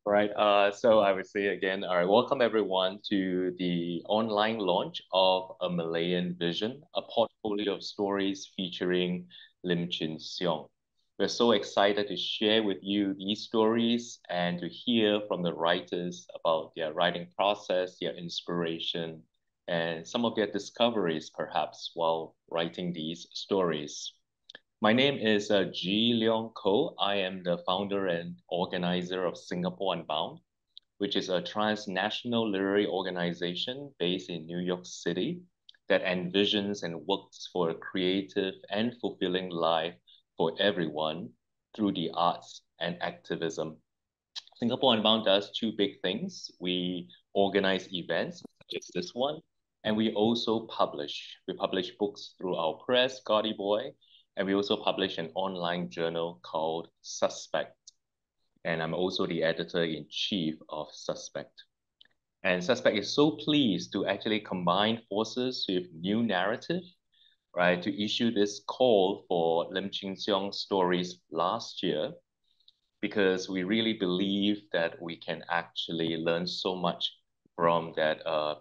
Right. So I would say again, all right, welcome everyone to the online launch of a Malayan Vision, a portfolio of stories featuring Lim Chin Siong. We're so excited to share with you these stories and to hear from the writers about their writing process, their inspiration, and some of their discoveries, perhaps, while writing these stories. My name is Leong Ko. I am the founder and organizer of Singapore Unbound, which is a transnational literary organization based in New York City that envisions and works for a creative and fulfilling life for everyone through the arts and activism. Singapore Unbound does two big things. We organize events, such as this one, and we also publish. We publish books through our press, Gaudy Boy, and we also publish an online journal called Suspect. And I'm also the editor-in-chief of Suspect. And Suspect is so pleased to actually combine forces with New Narrative, right, to issue this call for Lim Chin Siong stories last year, because we really believe that we can actually learn so much from that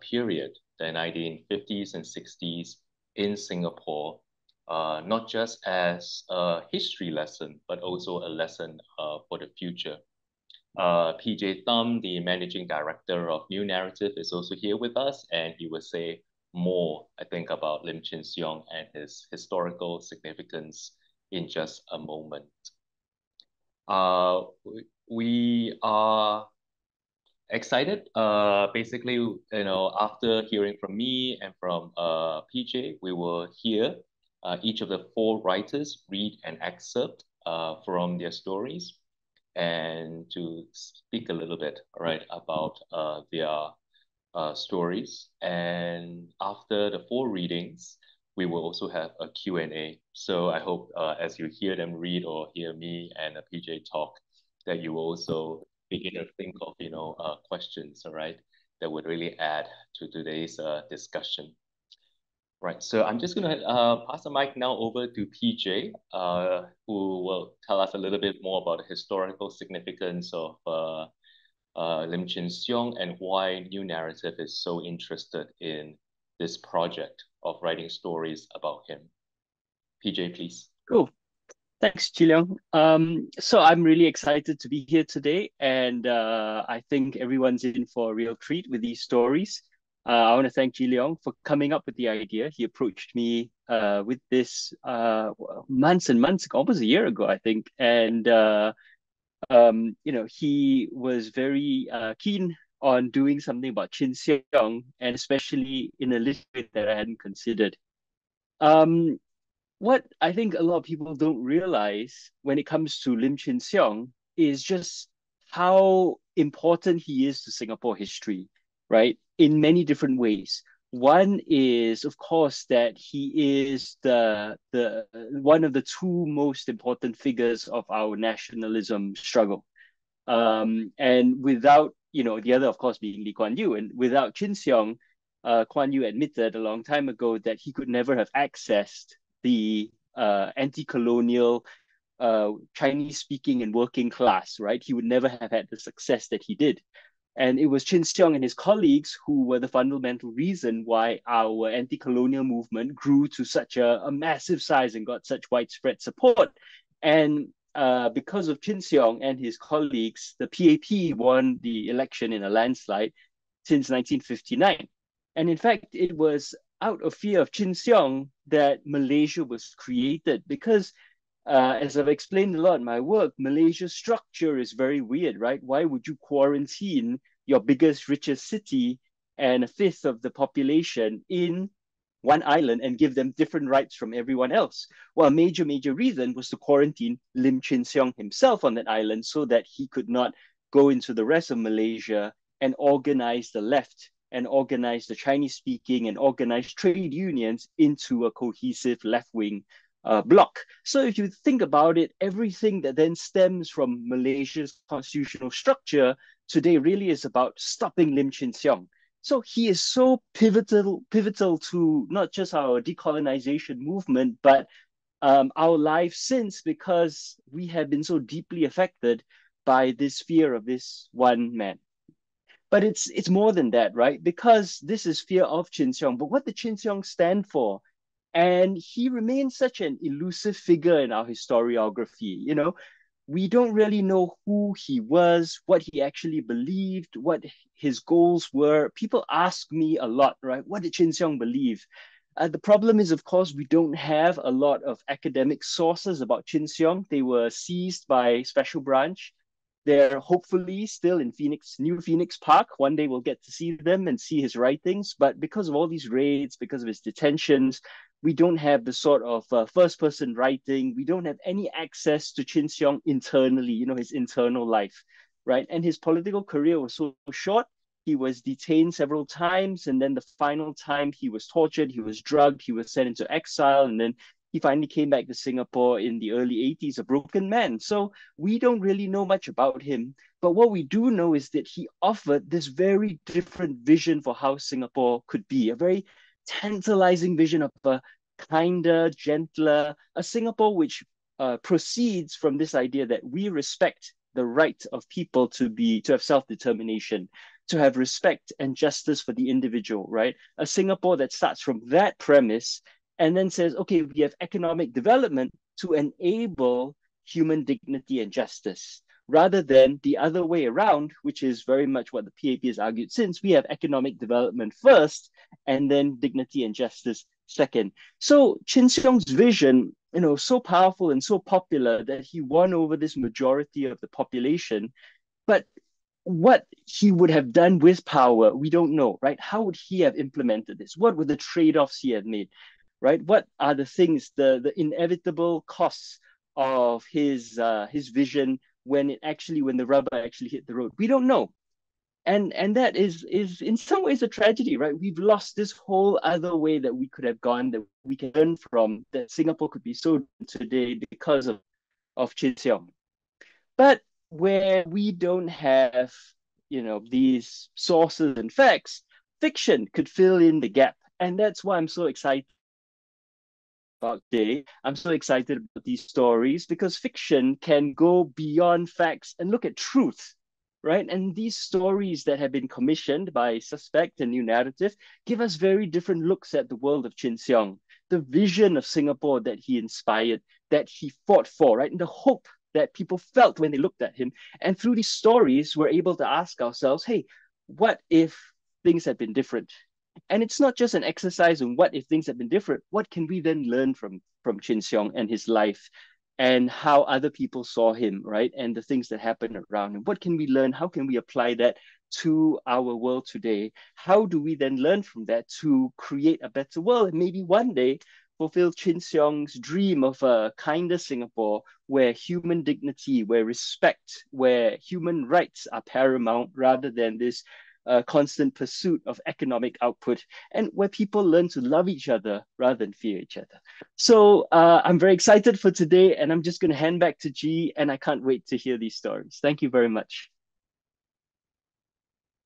period, the 1950s and 60s in Singapore, not just as a history lesson, but also a lesson for the future. PJ Thum, the managing director of New Narrative, is also here with us, and he will say more, I think, about Lim Chin Siong and his historical significance in just a moment. Uh, we are excited. Basically, after hearing from me and from PJ, we will hear each of the four writers read an excerpt from their stories and to speak a little bit, right, about their stories. And after the four readings, we will also have a Q&A. So I hope as you hear them read or hear me and PJ talk, that you will also begin to think of, questions, all right, that would really add to today's discussion. Right, so I'm just gonna pass the mic now over to PJ, who will tell us a little bit more about the historical significance of Lim Chin Siong and why New Narrative is so interested in this project of writing stories about him. PJ, please. Cool. Thanks, Chileong. So I'm really excited to be here today, and I think everyone's in for a real treat with these stories. I want to thank Leong for coming up with the idea. He approached me with this months and months ago, almost a year ago, I think, and he was very keen on doing something about Chin Siong, and especially in a literature that I hadn't considered. Um, what I think a lot of people don't realize when it comes to Lim Chin Siong is just how important he is to Singapore history, right? In many different ways. One is, of course, that he is the one of the two most important figures of our nationalism struggle. And without, the other, of course, being Lee Kuan Yew, and without Chin Siong, Kuan Yew admitted a long time ago that he could never have accessed the anti-colonial Chinese speaking and working class, right? He would never have had the success that he did. And it was Chin Siong and his colleagues who were the fundamental reason why our anti-colonial movement grew to such a massive size and got such widespread support. And because of Chin Siong and his colleagues, the PAP won the election in a landslide since 1959. And in fact, it was out of fear of Chin Siong that Malaysia was created because as I've explained a lot in my work, Malaysia's structure is very weird, right? Why would you quarantine your biggest, richest city and a fifth of the population in one island and give them different rights from everyone else? Well, a major reason was to quarantine Lim Chin Siong himself on that island so that he could not go into the rest of Malaysia and organize the left and organize the Chinese speaking and organize trade unions into a cohesive left wing block. So if you think about it, everything that then stems from Malaysia's constitutional structure today really is about stopping Lim Chin Siong. So he is so pivotal to not just our decolonization movement, but our lives since, because we have been so deeply affected by this fear of this one man. But it's more than that, right? Because this is fear of Chin Siong. But what did Chin Siong stand for? And he remains such an elusive figure in our historiography. We don't really know who he was, what he actually believed, what his goals were. People ask me a lot, right? What did Chin Siong believe? The problem is, of course, we don't have a lot of academic sources about Chin Siong. They were seized by Special Branch. They're hopefully still in New Phoenix Park. One day we'll get to see them and see his writings. But because of all these raids, because of his detentions, we don't have the sort of first person writing. We don't have any access to Chin Siong internally, his internal life, right? And his political career was so short. He was detained several times. And then the final time he was tortured, he was drugged, he was sent into exile. And then he finally came back to Singapore in the early 80s, a broken man. So we don't really know much about him. But what we do know is that he offered this very different vision for how Singapore could be, a very tantalizing vision of a kinder, gentler, a Singapore which proceeds from this idea that we respect the right of people to have self-determination, to have respect and justice for the individual, right? A Singapore that starts from that premise and then says, okay, we have economic development to enable human dignity and justice, rather than the other way around, which is very much what the PAP has argued since. We have economic development first and then dignity and justice second. So Chin Siong's vision, so powerful and so popular that he won over this majority of the population. But what he would have done with power, we don't know, right? How would he have implemented this? What were the trade-offs he had made, right? What are the things, the inevitable costs of his vision when the rubber actually hit the road? We don't know. And that is in some ways a tragedy, right? We've lost this whole other way that we could have gone, that we can learn from, that Singapore could be so today because of Chin Siong. But where we don't have, these sources and facts, fiction could fill in the gap. And that's why I'm so excited about today. I'm so excited about these stories because fiction can go beyond facts and look at truth, right? And these stories that have been commissioned by Suspect and New Naratif give us very different looks at the world of Chin Siong, the vision of Singapore that he inspired, that he fought for, right? And the hope that people felt when they looked at him. And through these stories, we're able to ask ourselves, hey, what if things had been different? And it's not just an exercise in what if things had been different. What can we then learn from Chin Siong and his life and how other people saw him, right? And the things that happened around him. What can we learn? How can we apply that to our world today? How do we then learn from that to create a better world? And maybe one day fulfill Chin Siong's dream of a kinder Singapore where human dignity, where respect, where human rights are paramount rather than this constant pursuit of economic output, and where people learn to love each other rather than fear each other. So I'm very excited for today, and I'm just going to hand back to G, and I can't wait to hear these stories. Thank you very much.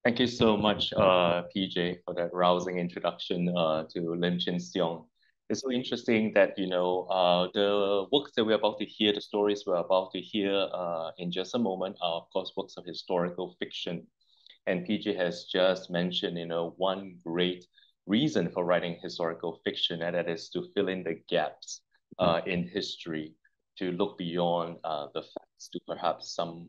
Thank you so much, PJ, for that rousing introduction to Lim Chin Siong. It's so interesting that, the works that we're about to hear, the stories we're about to hear in just a moment are, of course, works of historical fiction. And PJ has just mentioned, one great reason for writing historical fiction, and that is to fill in the gaps in history, to look beyond the facts to perhaps some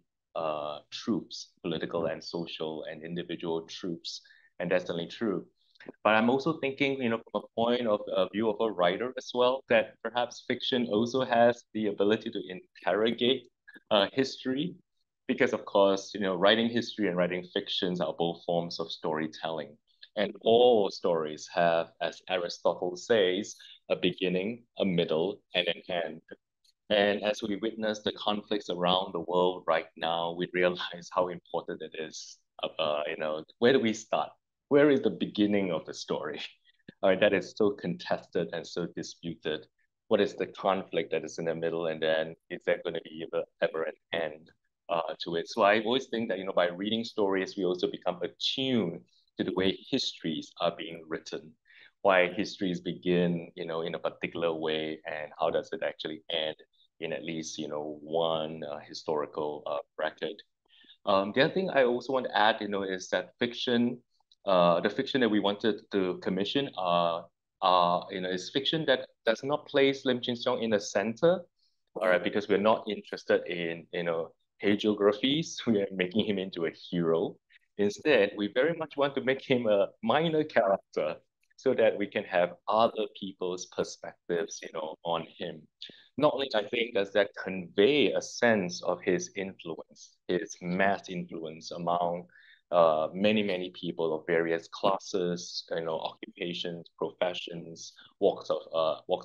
truths, political and social and individual truths. And that's certainly true. But I'm also thinking, from a point of view of a writer as well, that perhaps fiction also has the ability to interrogate history because of course, writing history and writing fictions are both forms of storytelling. And all stories have, as Aristotle says, a beginning, a middle, and an end. And as we witness the conflicts around the world right now, we realize how important it is. Where do we start? Where is the beginning of the story? That is so contested and so disputed. What is the conflict that is in the middle? And then is there going to be ever an end? To it. So I always think that, by reading stories, we also become attuned to the way histories are being written, why histories begin, in a particular way, and how does it actually end in at least, one historical record. The other thing I also want to add, is that the fiction that we wanted to commission, is fiction that does not place Lim Chin Siong in the center, all right, because we're not interested in, hagiographies. We are making him into a hero. Instead, we very much want to make him a minor character so that we can have other people's perspectives, on him. Not only, I think, does that convey a sense of his influence, his mass influence among many, many people of various classes, occupations, professions, walks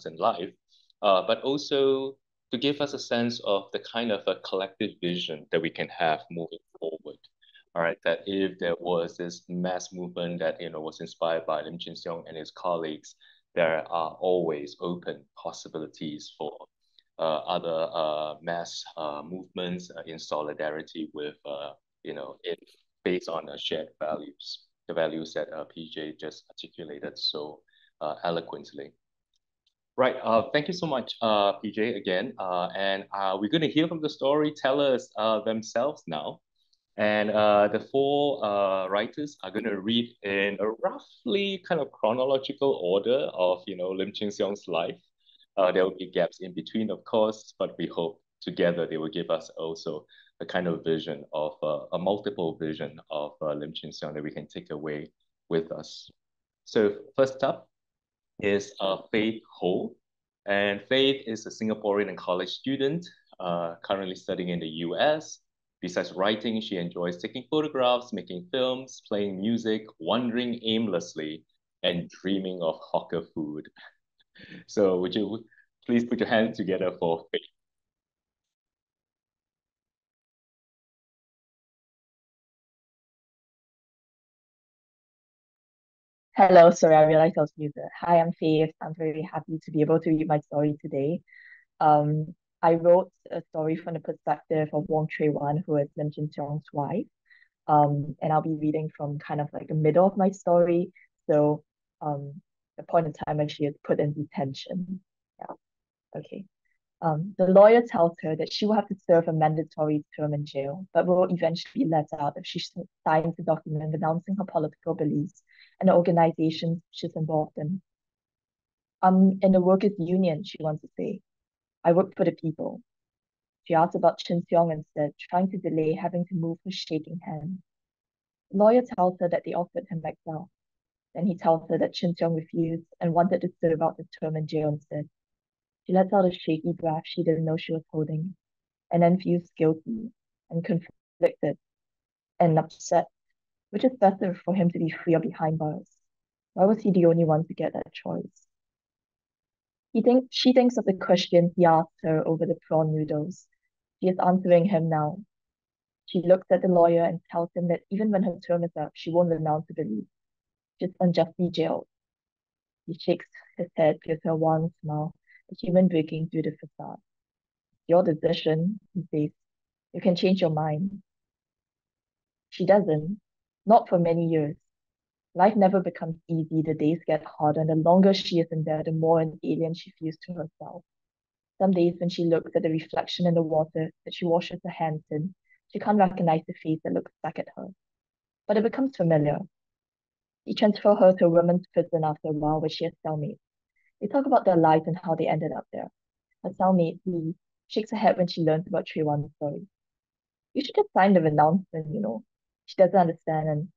in life, but also to give us a sense of the kind of a collective vision that we can have moving forward. All right, that if there was this mass movement that was inspired by Lim Chin Siong and his colleagues, there are always open possibilities for other mass movements in solidarity with it based on shared values, the values that PJ just articulated so eloquently. Right. Thank you so much, PJ, again. And we're going to hear from the storytellers themselves now. And the four writers are going to read in a roughly kind of chronological order of, Lim Chin Siong's life. There will be gaps in between, of course, but we hope together they will give us also a kind of vision of a multiple vision of Lim Chin Siong that we can take away with us. So first up is Faith Ho. And Faith is a Singaporean and college student currently studying in the US. Besides writing, she enjoys taking photographs, making films, playing music, wandering aimlessly, and dreaming of hawker food. So would you please put your hands together for Faith? Hello, sorry, I realized I was muted. Hi, I'm Faith. I'm very happy to be able to read my story today. I wrote a story from the perspective of Wong Trey Wan, who is Lim Chin Siong's wife. And I'll be reading from kind of like the middle of my story. So, the point in time when she is put in detention. Yeah, okay. The lawyer tells her that she will have to serve a mandatory term in jail, but will eventually be let out if she signs a document announcing her political beliefs and the organizations she's involved in. In the workers' union, she wants to say. I work for the people. She asks about Chin Siong instead, trying to delay having to move her shaking hand. The lawyer tells her that they offered him exile. Then he tells her that Chin Siong refused and wanted to serve out the term in jail instead. She lets out a shaky breath she didn't know she was holding, and then feels guilty and conflicted and upset, which is better for him to be free or behind bars. Why was he the only one to get that choice? She thinks of the question he asked her over the prawn noodles. She is answering him now. She looks at the lawyer and tells him that even when her term is up, she won't renounce the belief. She's unjustly jailed. He shakes his head with a wan smile, a human breaking through the facade. Your decision, he says. You can change your mind. She doesn't. Not for many years. Life never becomes easy. The days get harder, and the longer she is in there, the more an alien she feels to herself. Some days when she looks at the reflection in the water that she washes her hands in, she can't recognize the face that looks back at her. But it becomes familiar. He transfers her to a women's prison after a while where she has cellmates. They talk about their lives and how they ended up there. Her cellmate, Lee, shakes her head when she learns about Trey Wan's story. You should just sign the renouncement. She doesn't understand, and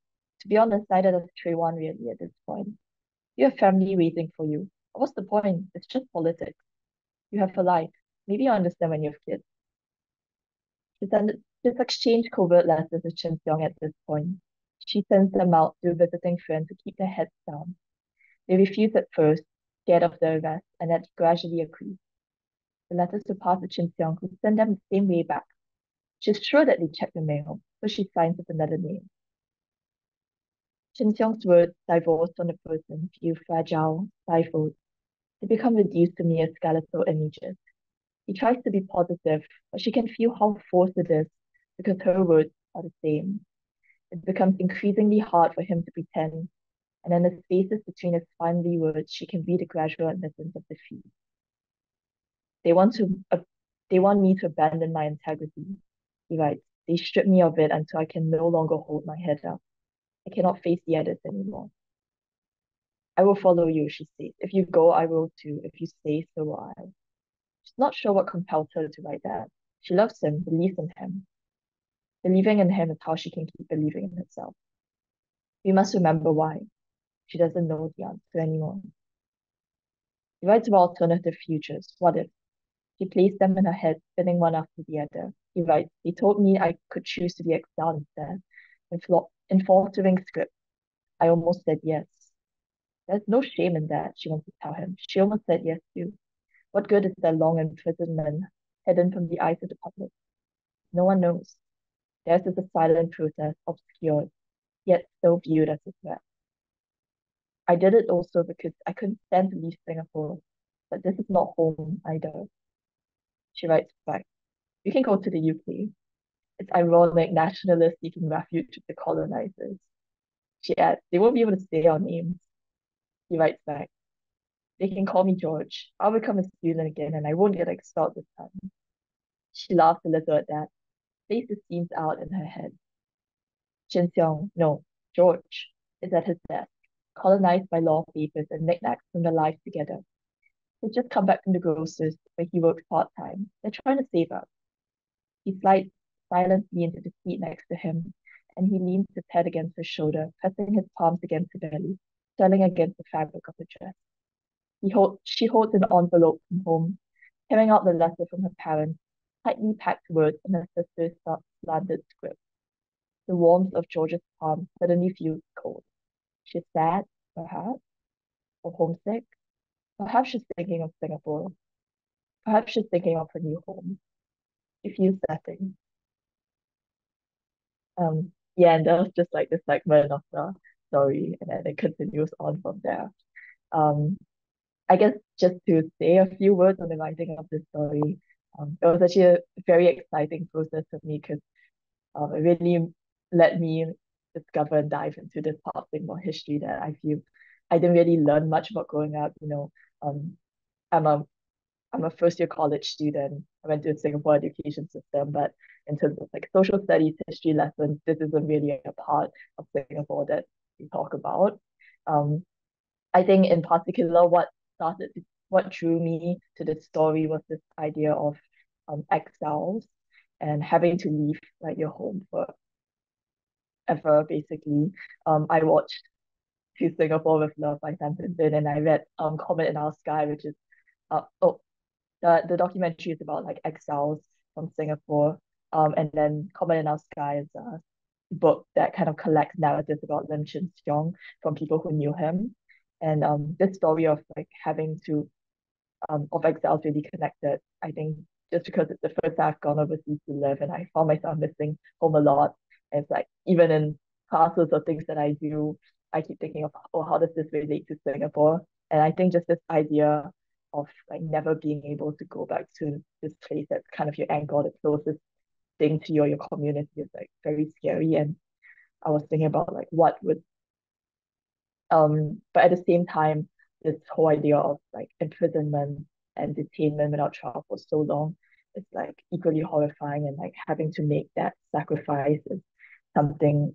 to be honest, neither does Trey Wan really at this point. You have family waiting for you. What's the point? It's just politics. You have a life. Maybe you understand when you have kids. She's exchanged covert letters with Chin Siong at this point. She sends them out to visiting friends to keep their heads down. They refuse at first, scared of the arrest, and then gradually agree. The letters to pass to Chin Siong, who send them the same way back. She's sure that they check the mail, so she signs with another name. Chin Siong's words, divorced from the person, feel fragile, stifled. They become reduced to mere skeletal images. He tries to be positive, but she can feel how forced it is because her words are the same. It becomes increasingly hard for him to pretend, and in the spaces between his finally words, she can read the gradual admittance of defeat. They want to They want me to abandon my integrity. He writes, they strip me of it until I can no longer hold my head up. I cannot face the edits anymore. I will follow you, she says. If you go, I will too. If you stay, so will I. She's not sure what compelled her to write that. She loves him, believes in him. Believing in him is how she can keep believing in herself. We must remember why. She doesn't know the answer anymore. He writes about alternative futures. What if? She placed them in her head, spinning one after the other. He writes, they told me I could choose to be exiled instead. In faltering script, I almost said yes. There's no shame in that, she wants to tell him. She almost said yes too. What good is their long imprisonment, hidden from the eyes of the public? No one knows. Theirs is a silent protest, obscured, yet still viewed as a threat. I did it also because I couldn't stand to leave Singapore, but this is not home either. She writes back, you can go to the UK. It's ironic nationalists seeking refuge with the colonizers. She adds, they won't be able to say our names. He writes back, they can call me George. I'll become a student again and I won't get expelled this time. She laughs a little at that, plays the scenes out in her head. Chin Siong, no, George, is at his desk, colonized by law papers and knickknacks from their lives together. He's just come back from the grocer's where he works part-time. They're trying to save up. He slides silently into the seat next to him, and he leans his head against her shoulder, pressing his palms against her belly, swelling against the fabric of her dress. She holds an envelope from home, tearing out the letter from her parents, tightly packed words in her sister's slanted script. The warmth of George's palm suddenly feels cold. She's sad, perhaps, or homesick. Perhaps she's thinking of Singapore. Perhaps she's thinking of her new home. She feels nothing. Yeah, and that was just like the segment of the story, and then it continues on from there. Um, I guess just to say a few words on the writing of this story, it was actually a very exciting process for me because it really let me discover and dive into this part of Singapore history that I feel I didn't really learn much about growing up. I'm a I'm a first year college student. I went to a Singapore education system, but in terms of like social studies, history lessons, this isn't really a part of Singapore that we talk about. Um, I think in particular, what drew me to the story was this idea of exiles and having to leave like your home forever, basically. I watched To Singapore with Love by Sam Pinton, and I read Comet in Our Sky, which is oh, the documentary is about like exiles from Singapore. And then Comet in Our Sky is a book that kind of collects narratives about Lim Chin Siong from people who knew him. And this story of like having to of exiles really connected. I think just because it's the first time I've gone overseas to live and I found myself missing home a lot. And it's like even in classes or things that I do, I keep thinking of, oh, how does this relate to Singapore? And I think just this idea of like never being able to go back to this place that's kind of your anchor, the closest thing to your community is like very scary. And I was thinking about like what would but at the same time, this whole idea of like imprisonment and detainment without trial for so long is like equally horrifying, and like having to make that sacrifice is something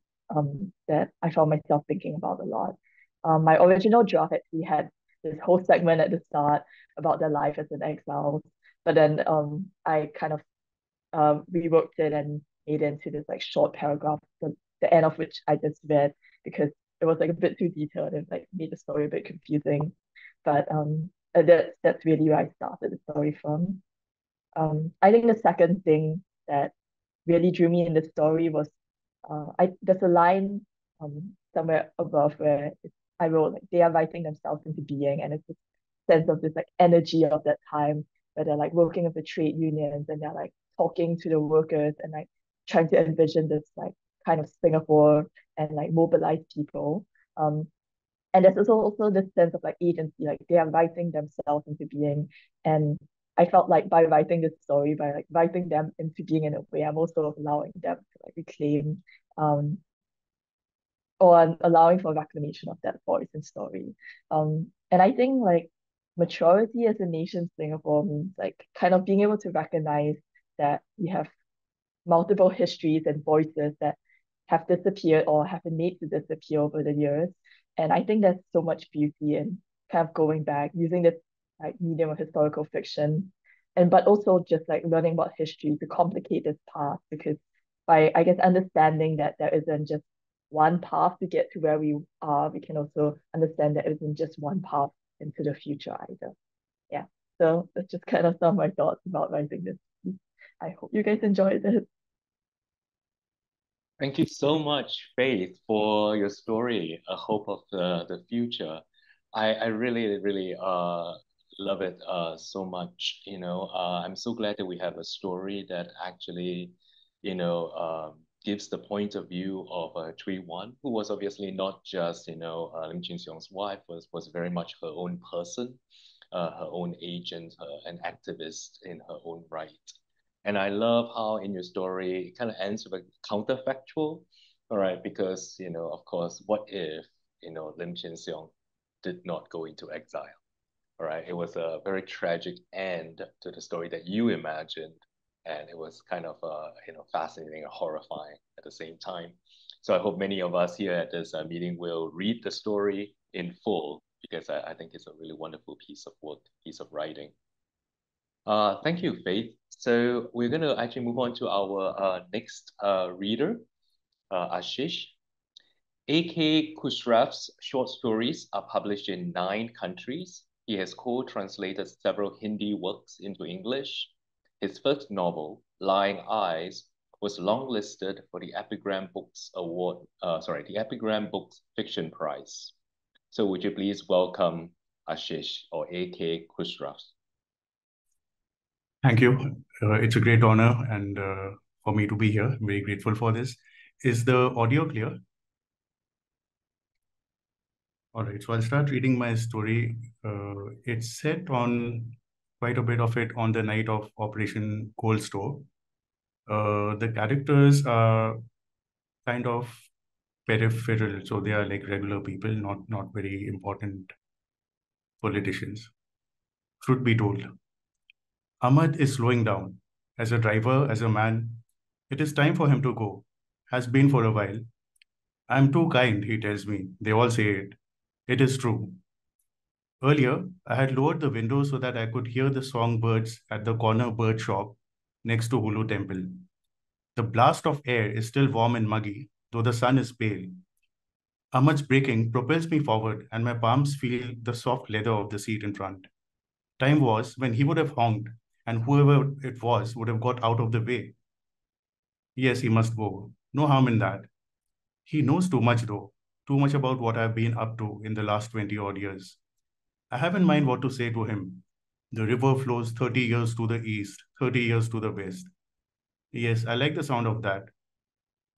that I found myself thinking about a lot. My original draft actually had this whole segment at the start about their life as an exile, but then I kind of reworked it and made it into this like short paragraph, the end of which I just read because it was like a bit too detailed and like made the story a bit confusing. But that's really where I started the story from. I think the second thing that really drew me in the story was I there's a line somewhere above where I wrote like they are writing themselves into being, and it's this sense of this like energy of that time where they're like working with the trade unions and they're like talking to the workers and like trying to envision this like kind of Singapore and like mobilize people. Um, and there's also this sense of like agency, like they are writing themselves into being. And I felt like by writing this story, by like writing them into being in a way, I'm also allowing them to like reclaim um or allowing for reclamation of that voice and story. And I think like maturity as a nation, Singapore means like kind of being able to recognize that we have multiple histories and voices that have disappeared or have been made to disappear over the years. And I think there's so much beauty in kind of going back, using the like medium of historical fiction, and but also just like learning about history to complicate this past, because by I guess understanding that there isn't just one path to get to where we are, we can also understand that it isn't just one path into the future either. Yeah. So that's just kind of some of my thoughts about writing this piece. I hope you guys enjoyed it. Thank you so much, Faith, for your story, A Hope of the Future. I really, really love it so much. I'm so glad that we have a story that actually, gives the point of view of Tree One, who was obviously not just, Lim Chin Siong's wife, was very much her own person, her own agent, an activist in her own right. And I love how in your story it kind of ends with a counterfactual, all right? Because, of course, what if, Lim Chin Siong did not go into exile, all right? It was a very tragic end to the story that you imagined. And it was kind of, fascinating and horrifying at the same time. So I hope many of us here at this meeting will read the story in full, because I think it's a really wonderful piece of work, piece of writing. Thank you, Faith. So we're going to actually move on to our next reader, Ashish. A.K. Kulshreshth's short stories are published in 9 countries. He has co-translated several Hindi works into English. His first novel, Lying Eyes, was longlisted for the Epigram Books Award, the Epigram Books Fiction Prize. So would you please welcome Ashish, or A.K. Kulshreshth? Thank you. It's a great honor and for me to be here. I'm very grateful for this. Is the audio clear? All right, so I'll start reading my story. It's set on quite a bit of it on the night of Operation Cold Store. The characters are kind of peripheral, so they are like regular people, not very important politicians. Truth be told, Ahmad is slowing down. As a driver, as a man, it is time for him to go. Has been for a while. I'm too kind, he tells me. They all say it. It is true. Earlier, I had lowered the window so that I could hear the songbirds at the corner bird shop next to Hulu Temple. The blast of air is still warm and muggy, though the sun is pale. Ahmad's braking propels me forward, and my palms feel the soft leather of the seat in front. Time was when he would have honked, and whoever it was would have got out of the way. Yes, he must go. No harm in that. He knows too much, though. Too much about what I've been up to in the last 20 odd years. I have in mind what to say to him. The river flows 30 years to the east, 30 years to the west. Yes, I like the sound of that.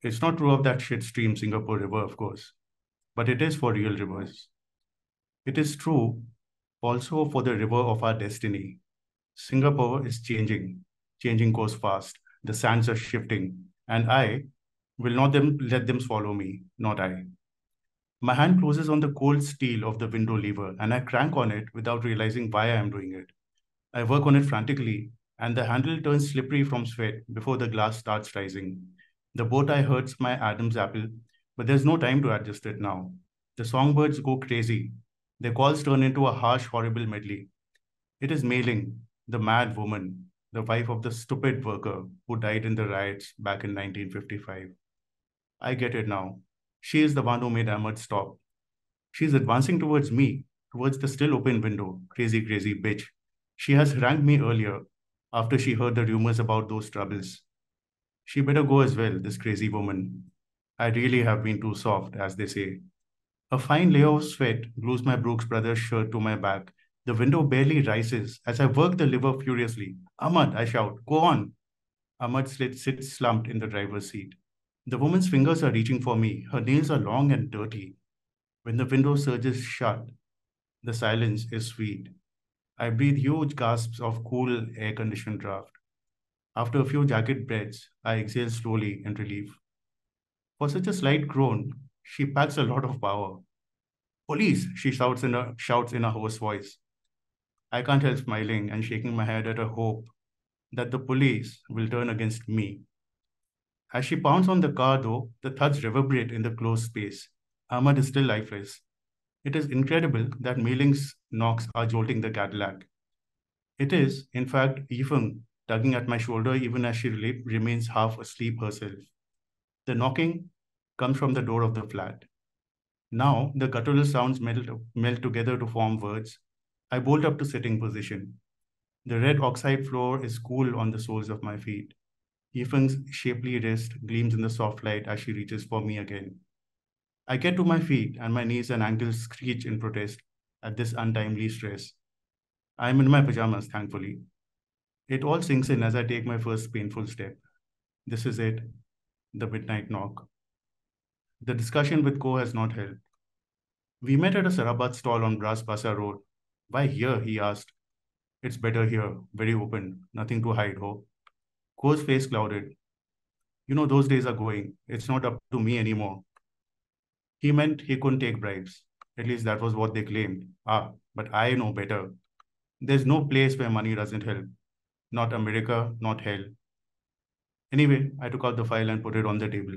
It's not true of that shit stream Singapore River, of course, but it is for real rivers. It is true also for the river of our destiny. Singapore is changing course fast. The sands are shifting, and I will not let them swallow me, not I. My hand closes on the cold steel of the window lever, and I crank on it without realizing why I am doing it. I work on it frantically, and the handle turns slippery from sweat before the glass starts rising. The bow tie hurts my Adam's apple, but there's no time to adjust it now. The songbirds go crazy. Their calls turn into a harsh, horrible medley. It is Mei Ling, the mad woman, the wife of the stupid worker who died in the riots back in 1955. I get it now. She is the one who made Ahmed stop. She's advancing towards me, towards the still open window. Crazy, crazy bitch. She has rang me earlier after she heard the rumors about those troubles. She better go as well, this crazy woman. I really have been too soft, as they say. A fine layer of sweat glues my Brooks Brothers shirt to my back. The window barely rises as I work the lever furiously. Ahmad, I shout, go on. Ahmad sits slumped in the driver's seat. The woman's fingers are reaching for me. Her nails are long and dirty. When the window surges shut, the silence is sweet. I breathe huge gasps of cool air-conditioned draft. After a few jagged breaths, I exhale slowly in relief. For such a slight groan, she packs a lot of power. Police, she shouts in a hoarse voice. I can't help smiling and shaking my head at a hope that the police will turn against me. As she pounds on the car, though, the thuds reverberate in the closed space. Ahmad is still lifeless. It is incredible that Meiling's knocks are jolting the Cadillac. It is, in fact, Yifeng tugging at my shoulder even as she remains half asleep herself. The knocking comes from the door of the flat. Now, the guttural sounds melt together to form words. I bolt up to sitting position. The red oxide floor is cool on the soles of my feet. Yifeng's shapely wrist gleams in the soft light as she reaches for me again. I get to my feet and my knees and ankles screech in protest at this untimely stress. I am in my pajamas, thankfully. It all sinks in as I take my first painful step. This is it, the midnight knock. The discussion with Ko has not helped. We met at a Sarabat stall on Bras Basar Road. Why here? He asked. It's better here, very open, nothing to hide, ho. Ko's face clouded. You know, those days are going. It's not up to me anymore. He meant he couldn't take bribes. At least that was what they claimed. But I know better. There's no place where money doesn't help. Not America, not hell. Anyway, I took out the file and put it on the table.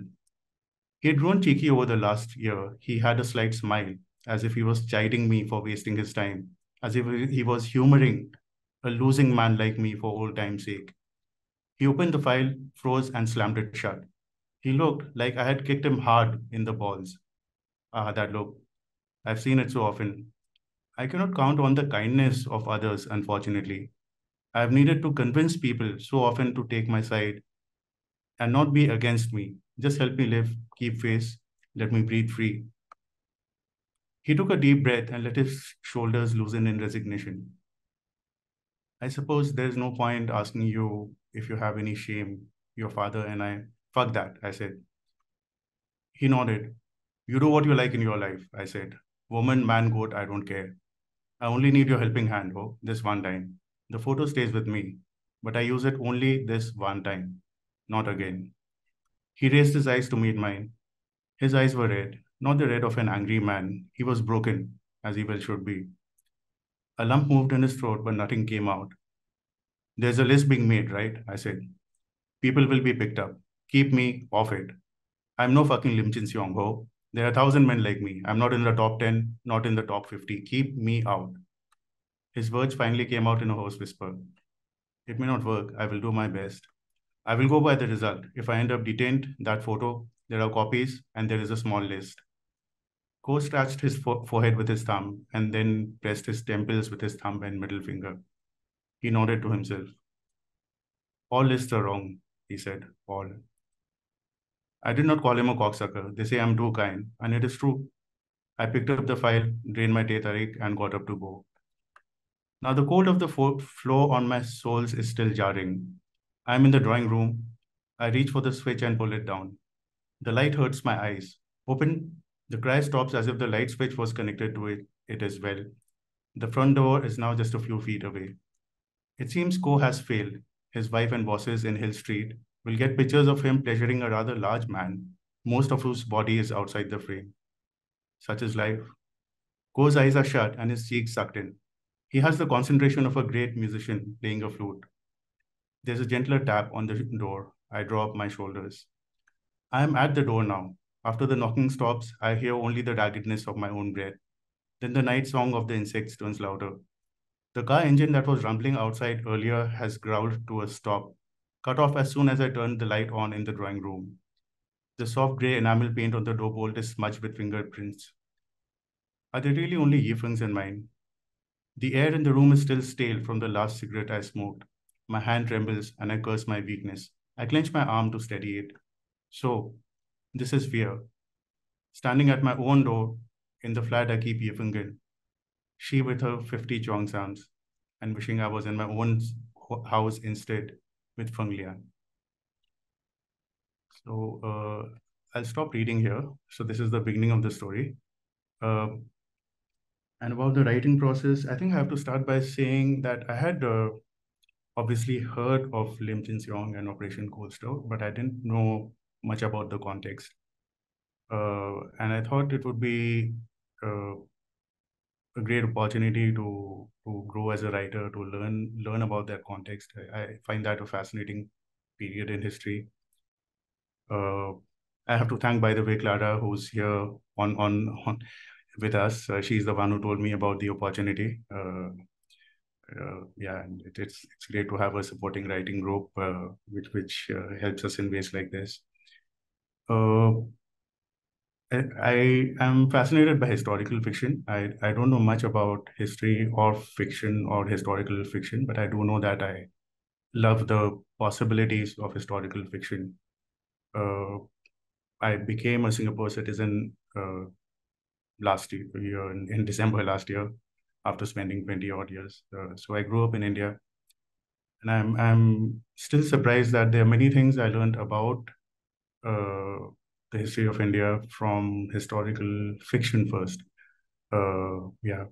He had grown cheeky over the last year. He had a slight smile, as if he was chiding me for wasting his time, as if he was humoring a losing man like me for old time's sake. He opened the file, froze, and slammed it shut. He looked like I had kicked him hard in the balls. That look. I've seen it so often. I cannot count on the kindness of others, unfortunately. I have needed to convince people so often to take my side and not be against me. Just help me live, keep face, let me breathe free. He took a deep breath and let his shoulders loosen in resignation. I suppose there's no point asking you if you have any shame, your father and I. Fuck that, I said. He nodded. You do what you like in your life, I said. Woman, man, goat, I don't care. I only need your helping hand, oh, this one time. The photo stays with me, but I use it only this one time, not again. He raised his eyes to meet mine. His eyes were red, not the red of an angry man. He was broken, as he well should be. A lump moved in his throat, but nothing came out. There's a list being made, right? I said. People will be picked up. Keep me off it. I'm no fucking Lim Chin Siong, ho. There are 1,000 men like me. I'm not in the top 10, not in the top 50. Keep me out. His words finally came out in a hoarse whisper. It may not work. I will do my best. I will go by the result. If I end up detained, that photo, there are copies, and there is a small list. Ko scratched his forehead with his thumb and then pressed his temples with his thumb and middle finger. He nodded to himself. All lists are wrong, he said. All. I did not call him a cocksucker. They say I'm too kind, and it is true. I picked up the file, drained my tetarik, and got up to go. Now the cold of the floor on my soles is still jarring. I'm in the drawing room. I reach for the switch and pull it down. The light hurts my eyes. Open. The cry stops as if the light switch was connected to it as well. The front door is now just a few feet away. It seems Ko has failed. His wife and bosses in Hill Street will get pictures of him pleasuring a rather large man, most of whose body is outside the frame. Such is life. Ko's eyes are shut and his cheeks sucked in. He has the concentration of a great musician playing a flute. There's a gentler tap on the door. I draw up my shoulders. I am at the door now. After the knocking stops, I hear only the raggedness of my own breath. Then the night song of the insects turns louder. The car engine that was rumbling outside earlier has growled to a stop, cut off as soon as I turned the light on in the drawing room. The soft grey enamel paint on the door bolt is smudged with fingerprints. Are there really only Yifeng's in mine? The air in the room is still stale from the last cigarette I smoked. My hand trembles and I curse my weakness. I clench my arm to steady it. So, this is fear. Standing at my own door, in the flat I keep Yifeng in. She with her 50 Chongsams, and wishing I was in my own house instead with Feng Lian. So I'll stop reading here. So this is the beginning of the story. And about the writing process, I think I have to start by saying that I had obviously heard of Lim Chin Siong and Operation Kulshreshth, but I didn't know much about the context. And I thought it would be a great opportunity to grow as a writer, to learn about that context. I find that a fascinating period in history. I have to thank, by the way, Clara, who's here on with us. She's the one who told me about the opportunity. Yeah, and it's great to have a supporting writing group, which helps us in ways like this. I am fascinated by historical fiction. I don't know much about history or fiction or historical fiction, but I do know that I love the possibilities of historical fiction. I became a Singapore citizen last year in December last year, after spending 20 odd years. So I grew up in India, and I'm still surprised that there are many things I learned about the history of India from historical fiction first. Yeah.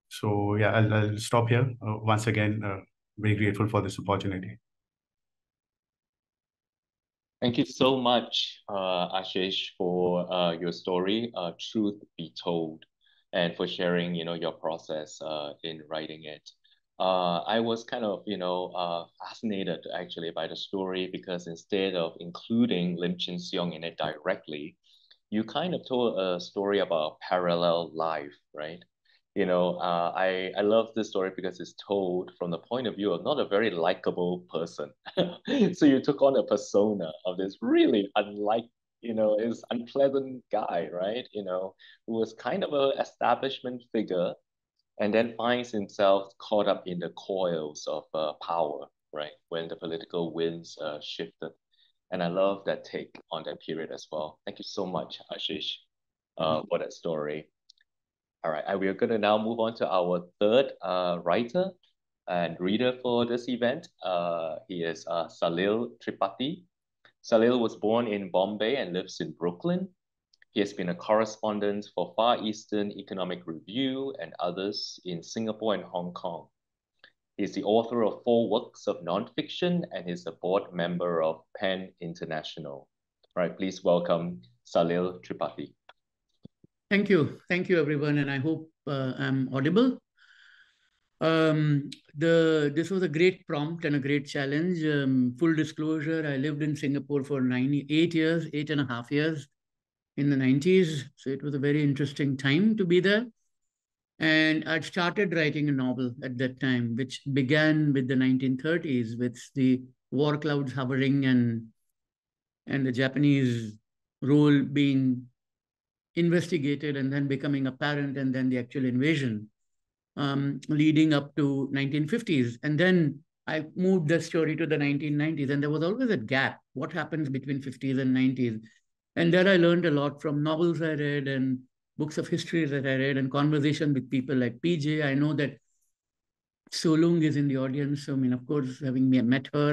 So yeah, I'll stop here. Once again, very grateful for this opportunity. Thank you so much, Ashish, for your story, Truth Be Told, and for sharing, your process in writing it. I was kind of, fascinated actually by the story because instead of including Lim Chin Siong in it directly, you kind of told a story about parallel life, right? I love this story because it's told from the point of view of not a very likable person. So you took on a persona of this really is unpleasant guy, right? Who was kind of a establishment figure and then finds himself caught up in the coils of power, right? When the political winds shifted. And I love that take on that period as well. Thank you so much, Ashish, for that story. All right, we are going to now move on to our third writer and reader for this event. He is Salil Tripathi. Salil was born in Bombay and lives in Brooklyn. He has been a correspondent for Far Eastern Economic Review and others in Singapore and Hong Kong. He's the author of 4 works of nonfiction and is a board member of PEN International. All right, please welcome Salil Tripathi. Thank you. Thank you, everyone. And I hope I'm audible. This was a great prompt and a great challenge. Full disclosure, I lived in Singapore for 8 years, 8.5 years in the 90s. So it was a very interesting time to be there. And I'd started writing a novel at that time, which began with the 1930s, with the war clouds hovering and the Japanese role being investigated and then becoming apparent, and then the actual invasion, leading up to 1950s. And then I moved the story to the 1990s, and there was always a gap. What happens between 50s and 90s? And there I learned a lot from novels I read and books of history that I read and conversation with people like PJ. I know that Solung is in the audience. So, I mean, of course, having met her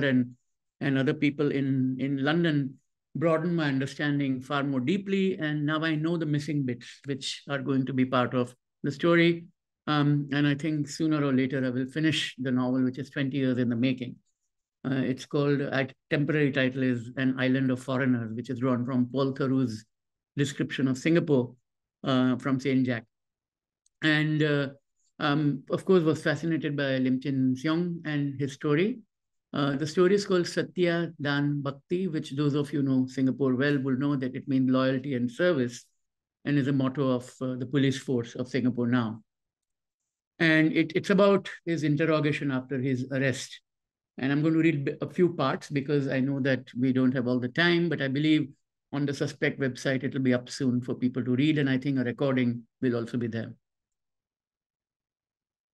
and other people in London broadened my understanding far more deeply. And now I know the missing bits, which are going to be part of the story. And I think sooner or later I will finish the novel, which is 20 years in the making. It's called, temporary title is An Island of Foreigners, which is drawn from Paul Theroux's description of Singapore from St. Jack. And of course, was fascinated by Lim Chin Siong and his story. The story is called Satya Dan Bhakti, which those of you know Singapore well will know that it means loyalty and service, and is a motto of the police force of Singapore now. And it's about his interrogation after his arrest. And I'm going to read a few parts because I know that we don't have all the time, but I believe on the Suspect website, it'll be up soon for people to read. And I think a recording will also be there.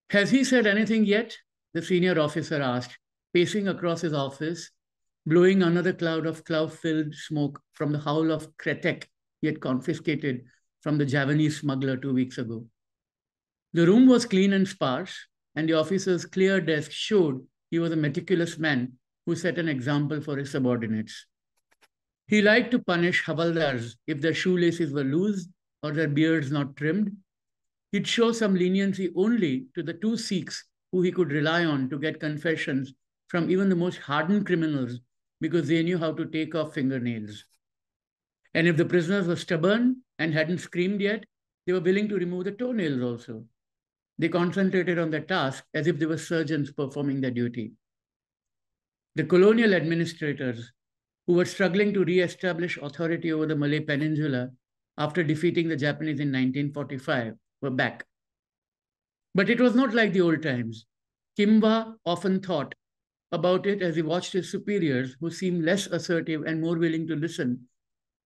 Has he said anything yet? The senior officer asked, pacing across his office, blowing another cloud of cloud-filled smoke from the howl of kretek he had confiscated from the Javanese smuggler 2 weeks ago. The room was clean and sparse, and the officer's clear desk showed he was a meticulous man who set an example for his subordinates. He liked to punish havaldars if their shoelaces were loose or their beards not trimmed. He'd show some leniency only to the 2 Sikhs who he could rely on to get confessions from even the most hardened criminals because they knew how to take off fingernails. And if the prisoners were stubborn and hadn't screamed yet, they were willing to remove the toenails also. They concentrated on their task as if they were surgeons performing their duty. The colonial administrators, who were struggling to re-establish authority over the Malay Peninsula after defeating the Japanese in 1945, were back. But it was not like the old times. Kimba often thought about it as he watched his superiors, who seemed less assertive and more willing to listen,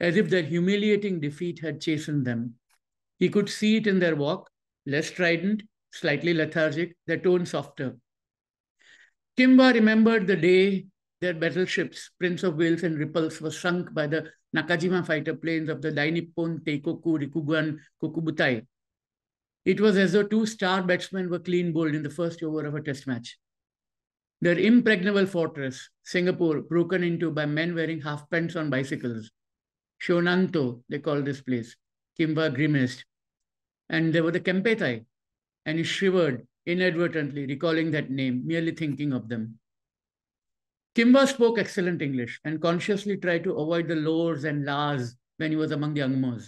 as if their humiliating defeat had chastened them. He could see it in their walk, less strident, slightly lethargic, their tone softer. Kimba remembered the day their battleships, Prince of Wales and Repulse, were sunk by the Nakajima fighter planes of the Dainippon Teikoku Rikugan Kokubutai. It was as though two star batsmen were clean bowled in the first over of a test match. Their impregnable fortress, Singapore, broken into by men wearing half pants on bicycles. Shonanto, they called this place. Kimba grimaced. And there were the Kempetai, and he shivered inadvertently, recalling that name, merely thinking of them. Kimba spoke excellent English and consciously tried to avoid the lors and las when he was among the Angmos.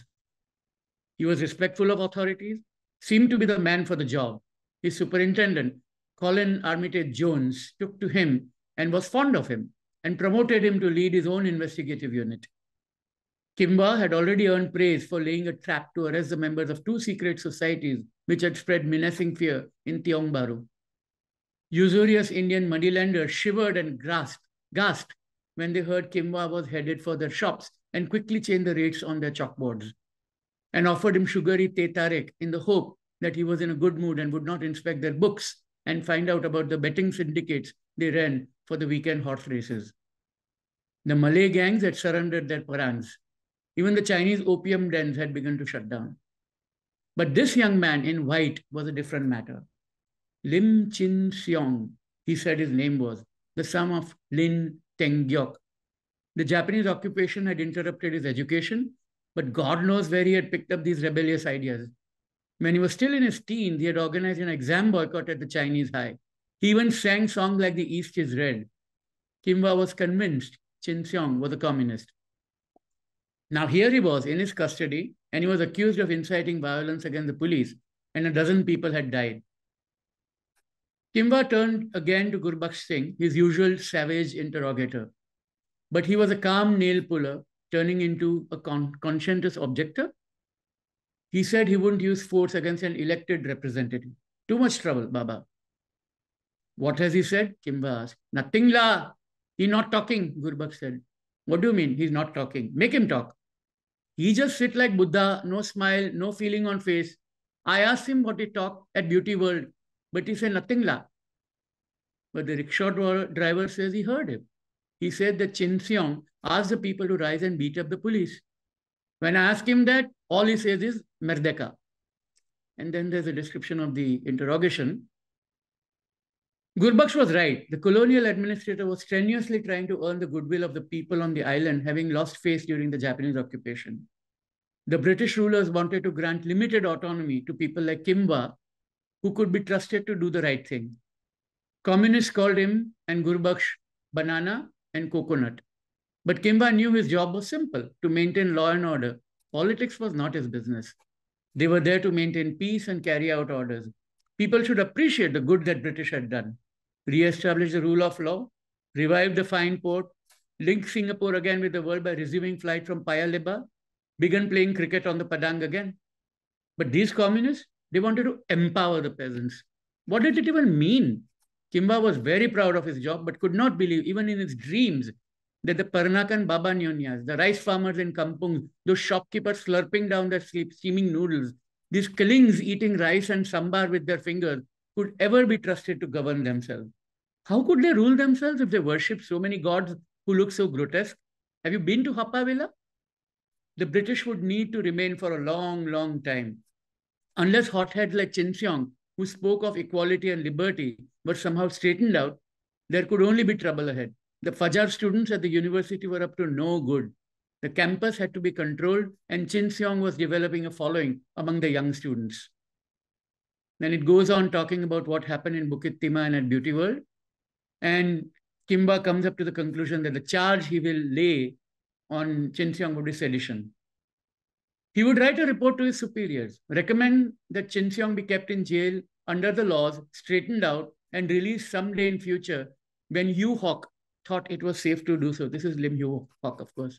He was respectful of authorities, seemed to be the man for the job. His superintendent, Colin Armitage Jones, took to him and was fond of him and promoted him to lead his own investigative unit. Kimba had already earned praise for laying a trap to arrest the members of two secret societies which had spread menacing fear in Tiong Bahru. Usurious Indian moneylanders shivered and gasped when they heard Kimba was headed for their shops and quickly changed the rates on their chalkboards and offered him sugary teh tarik in the hope that he was in a good mood and would not inspect their books and find out about the betting syndicates they ran for the weekend horse races. The Malay gangs had surrendered their parangs. Even the Chinese opium dens had begun to shut down. But this young man in white was a different matter. Lim Chin Siong, he said his name was, the son of Lin Tenggyok. The Japanese occupation had interrupted his education, but God knows where he had picked up these rebellious ideas. When he was still in his teens, he had organized an exam boycott at the Chinese High. He even sang songs like The East is Red. Kimba was convinced Chin Siong was a communist. Now here he was in his custody, and he was accused of inciting violence against the police, and a dozen people had died. Kimba turned again to Gurbaksh Singh, his usual savage interrogator. But he was a calm nail puller, turning into a conscientious objector. He said he wouldn't use force against an elected representative. Too much trouble, Baba. What has he said? Kimba asked. Nothing la. He's not talking, Gurbaksh said. What do you mean he's not talking? Make him talk. He just sit like Buddha, no smile, no feeling on face. I asked him what he talked at Beauty World, but he said nothing la. But the rickshaw driver says he heard him. He said that Chin Siong asked the people to rise and beat up the police. When I ask him that, all he says is Merdeka. And then there's a description of the interrogation. Gurbaksh was right. The colonial administrator was strenuously trying to earn the goodwill of the people on the island, having lost face during the Japanese occupation. The British rulers wanted to grant limited autonomy to people like Kimba, who could be trusted to do the right thing. Communists called him and Gurbaksh banana and coconut. But Kimba knew his job was simple, to maintain law and order. Politics was not his business. They were there to maintain peace and carry out orders. People should appreciate the good that British had done. Re-establish the rule of law, revive the fine port, link Singapore again with the world by resuming flight from Paya Lebar, began playing cricket on the Padang again. But these communists, they wanted to empower the peasants. What did it even mean? Kimba was very proud of his job, but could not believe, even in his dreams, that the Peranakan Baba Nyonyas, the rice farmers in Kampung, those shopkeepers slurping down their steaming noodles, these Kalings eating rice and sambar with their fingers, could ever be trusted to govern themselves. How could they rule themselves if they worship so many gods who look so grotesque? Have you been to Happavilla? The British would need to remain for a long, long time. Unless hotheads like Chin Siong, who spoke of equality and liberty, but somehow straightened out, there could only be trouble ahead. The Fajar students at the university were up to no good. The campus had to be controlled, and Chin Siong was developing a following among the young students. Then it goes on talking about what happened in Bukit Timah and at Beauty World. And Kimba comes up to the conclusion that the charge he will lay on Chin Siong would be sedition. He would write a report to his superiors, recommend that Chin Siong be kept in jail under the laws, straightened out, and released someday in future when Yu Hock thought it was safe to do so. This is Lim Yu Hock, of course.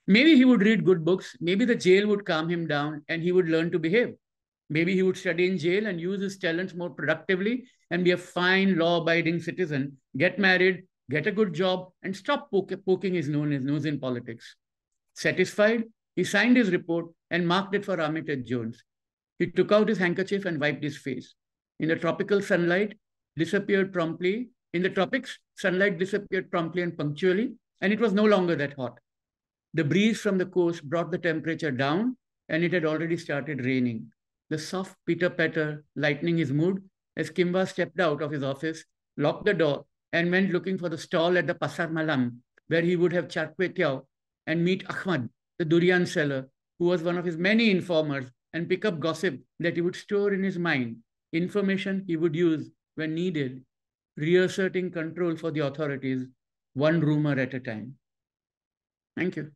Maybe he would read good books. Maybe the jail would calm him down and he would learn to behave. Maybe he would study in jail and use his talents more productively and be a fine, law-abiding citizen, get married, get a good job, and stop poking his nose in politics. Satisfied, he signed his report and marked it for Armitage Jones. He took out his handkerchief and wiped his face. In the tropical sunlight, disappeared promptly. In the tropics, sunlight disappeared promptly and punctually, and it was no longer that hot. The breeze from the coast brought the temperature down, and it had already started raining. The soft pitter-patter lightening his mood as Kimba stepped out of his office, locked the door, and went looking for the stall at the Pasar Malam, where he would have char kway teow and meet Ahmad, the durian seller, who was one of his many informers, and pick up gossip that he would store in his mind, information he would use when needed, reasserting control for the authorities, one rumor at a time. Thank you.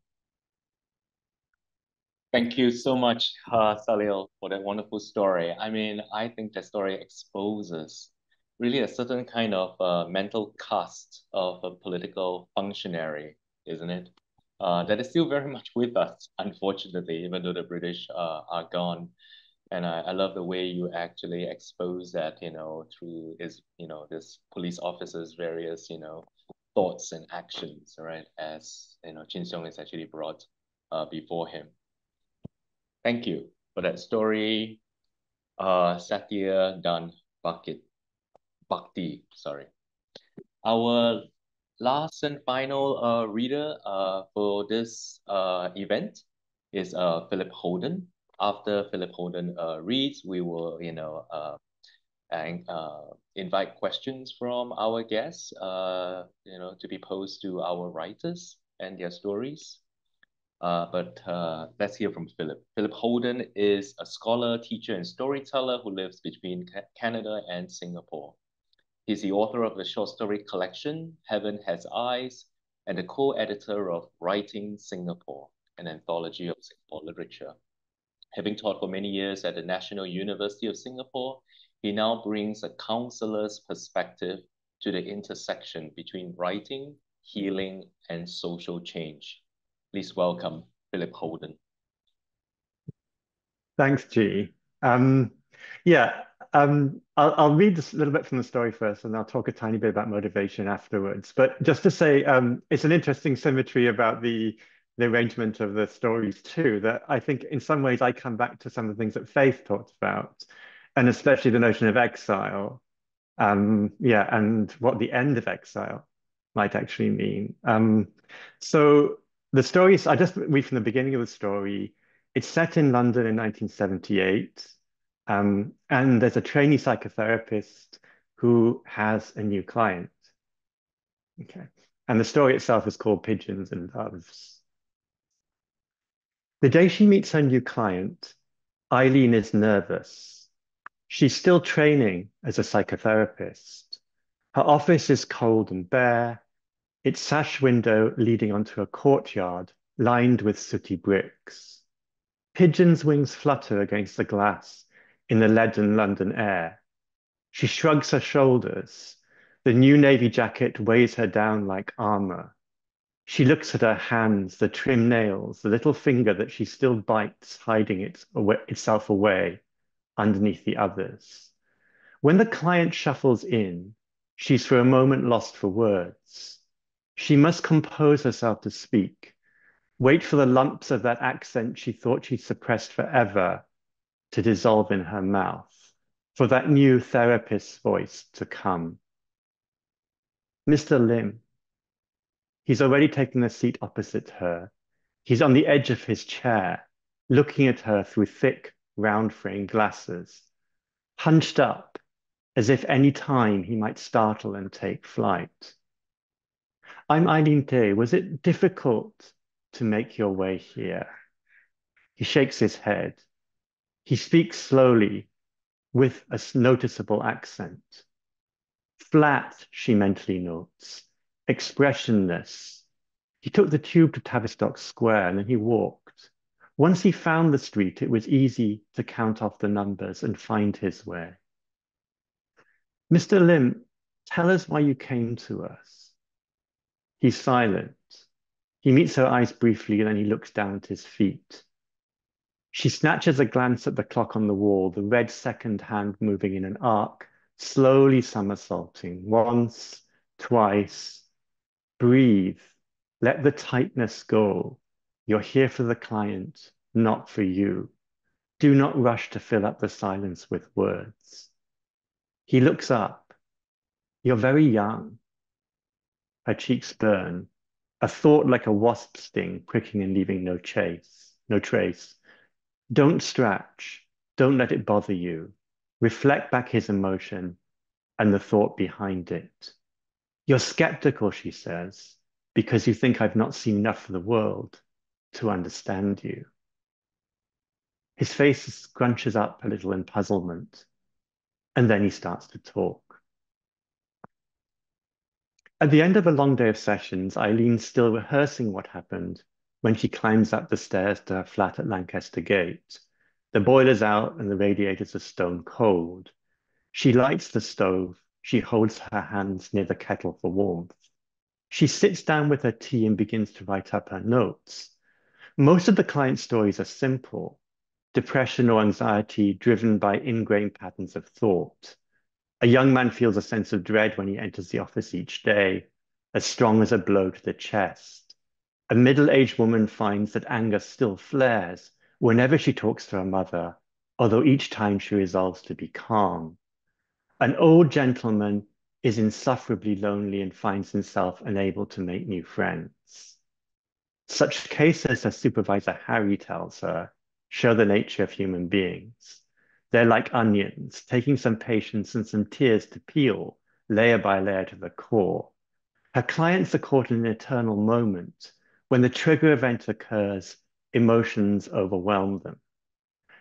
Thank you so much, Salil, for that wonderful story. I mean, I think that story exposes really a certain kind of mental cast of a political functionary, isn't it? That is still very much with us, unfortunately, even though the British are gone. And I love the way you actually expose that, through this police officer's various, thoughts and actions, right? As, Chin Siong is actually brought before him. Thank you for that story, Satya Dan Bhakti, sorry. Our last and final reader for this event is Philip Holden. After Philip Holden reads, we will, invite questions from our guests, to be posed to our writers and their stories. But let's hear from Philip. Philip Holden is a scholar, teacher, and storyteller who lives between Canada and Singapore. He's the author of the short story collection, Heaven Has Eyes, and the co-editor of Writing Singapore, an anthology of Singapore literature. Having taught for many years at the National University of Singapore, he now brings a counselor's perspective to the intersection between writing, healing, and social change. Please welcome Philip Holden. Thanks, G. I'll read a little bit from the story first, and I'll talk a tiny bit about motivation afterwards. But just to say, it's an interesting symmetry about the arrangement of the stories too, that I think in some ways I come back to some of the things that Faith talked about, and especially the notion of exile, and what the end of exile might actually mean. So the stories, I just read from the beginning of the story. It's set in London in 1978, and there's a trainee psychotherapist who has a new client. Okay, and the story itself is called Pigeons and Doves. The day she meets her new client, Eileen is nervous. She's still training as a psychotherapist. Her office is cold and bare, its sash window leading onto a courtyard lined with sooty bricks. Pigeons' wings flutter against the glass in the leaden London air. She shrugs her shoulders. The new navy jacket weighs her down like armor. She looks at her hands, the trim nails, the little finger that she still bites, hiding itself away underneath the others. When the client shuffles in, she's for a moment lost for words. She must compose herself to speak, wait for the lumps of that accent she thought she'd suppressed forever to dissolve in her mouth, for that new therapist's voice to come. Mr. Lim. He's already taken a seat opposite her. He's on the edge of his chair, looking at her through thick, round-frame glasses, hunched up, as if any time he might startle and take flight. I'm Eileen Day. Was it difficult to make your way here? He shakes his head. He speaks slowly, with a noticeable accent. Flat, she mentally notes, expressionless. He took the tube to Tavistock Square and then he walked Once he found the street, it was easy to count off the numbers and find his way. Mr. Lim, tell us why you came to us. He's silent. He meets her eyes briefly, and then he looks down at his feet. She snatches a glance at the clock on the wall, the red second hand moving in an arc, slowly somersaulting, once, twice. Breathe. Let the tightness go. You're here for the client, not for you. Do not rush to fill up the silence with words. He looks up. You're very young. Her cheeks burn. A thought like a wasp sting, pricking and leaving no trace. Don't stretch. Don't let it bother you. Reflect back his emotion and the thought behind it. You're skeptical, she says, because you think I've not seen enough of the world to understand you. His face scrunches up a little in puzzlement, and then he starts to talk. At the end of a long day of sessions, Eileen's still rehearsing what happened when she climbs up the stairs to her flat at Lancaster Gate. The boiler's out and the radiators are stone cold. She lights the stove. She holds her hands near the kettle for warmth. She sits down with her tea and begins to write up her notes. Most of the client stories are simple. Depression or anxiety driven by ingrained patterns of thought. A young man feels a sense of dread when he enters the office each day, as strong as a blow to the chest. A middle-aged woman finds that anger still flares whenever she talks to her mother, although each time she resolves to be calm. An old gentleman is insufferably lonely and finds himself unable to make new friends. Such cases, as Supervisor Harry tells her, show the nature of human beings. They're like onions, taking some patience and some tears to peel, layer by layer to the core. Her clients are caught in an eternal moment. When the trigger event occurs, emotions overwhelm them.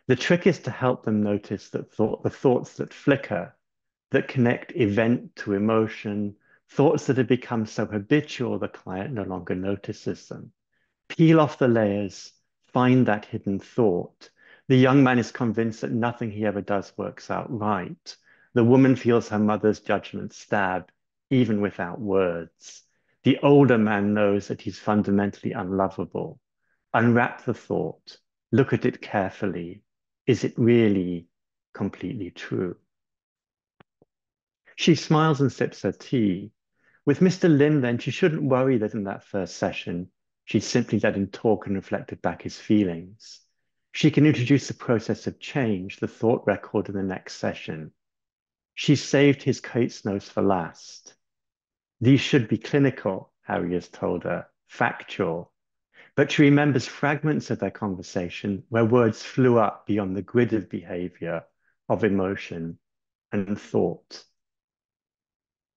The trick is to help them notice that the thoughts that flicker, that connect event to emotion, thoughts that have become so habitual the client no longer notices them. Peel off the layers, find that hidden thought. The young man is convinced that nothing he ever does works out right. The woman feels her mother's judgment stab, even without words. The older man knows that he's fundamentally unlovable. Unwrap the thought. Look at it carefully. Is it really completely true? She smiles and sips her tea. With Mr. Lim, then, she shouldn't worry that in that first session, she'd simply let him talk and reflected back his feelings. She can introduce the process of change, the thought record in the next session. She saved his Kate's notes for last. These should be clinical, Harry has told her, factual. But she remembers fragments of their conversation where words flew up beyond the grid of behavior, of emotion and thought.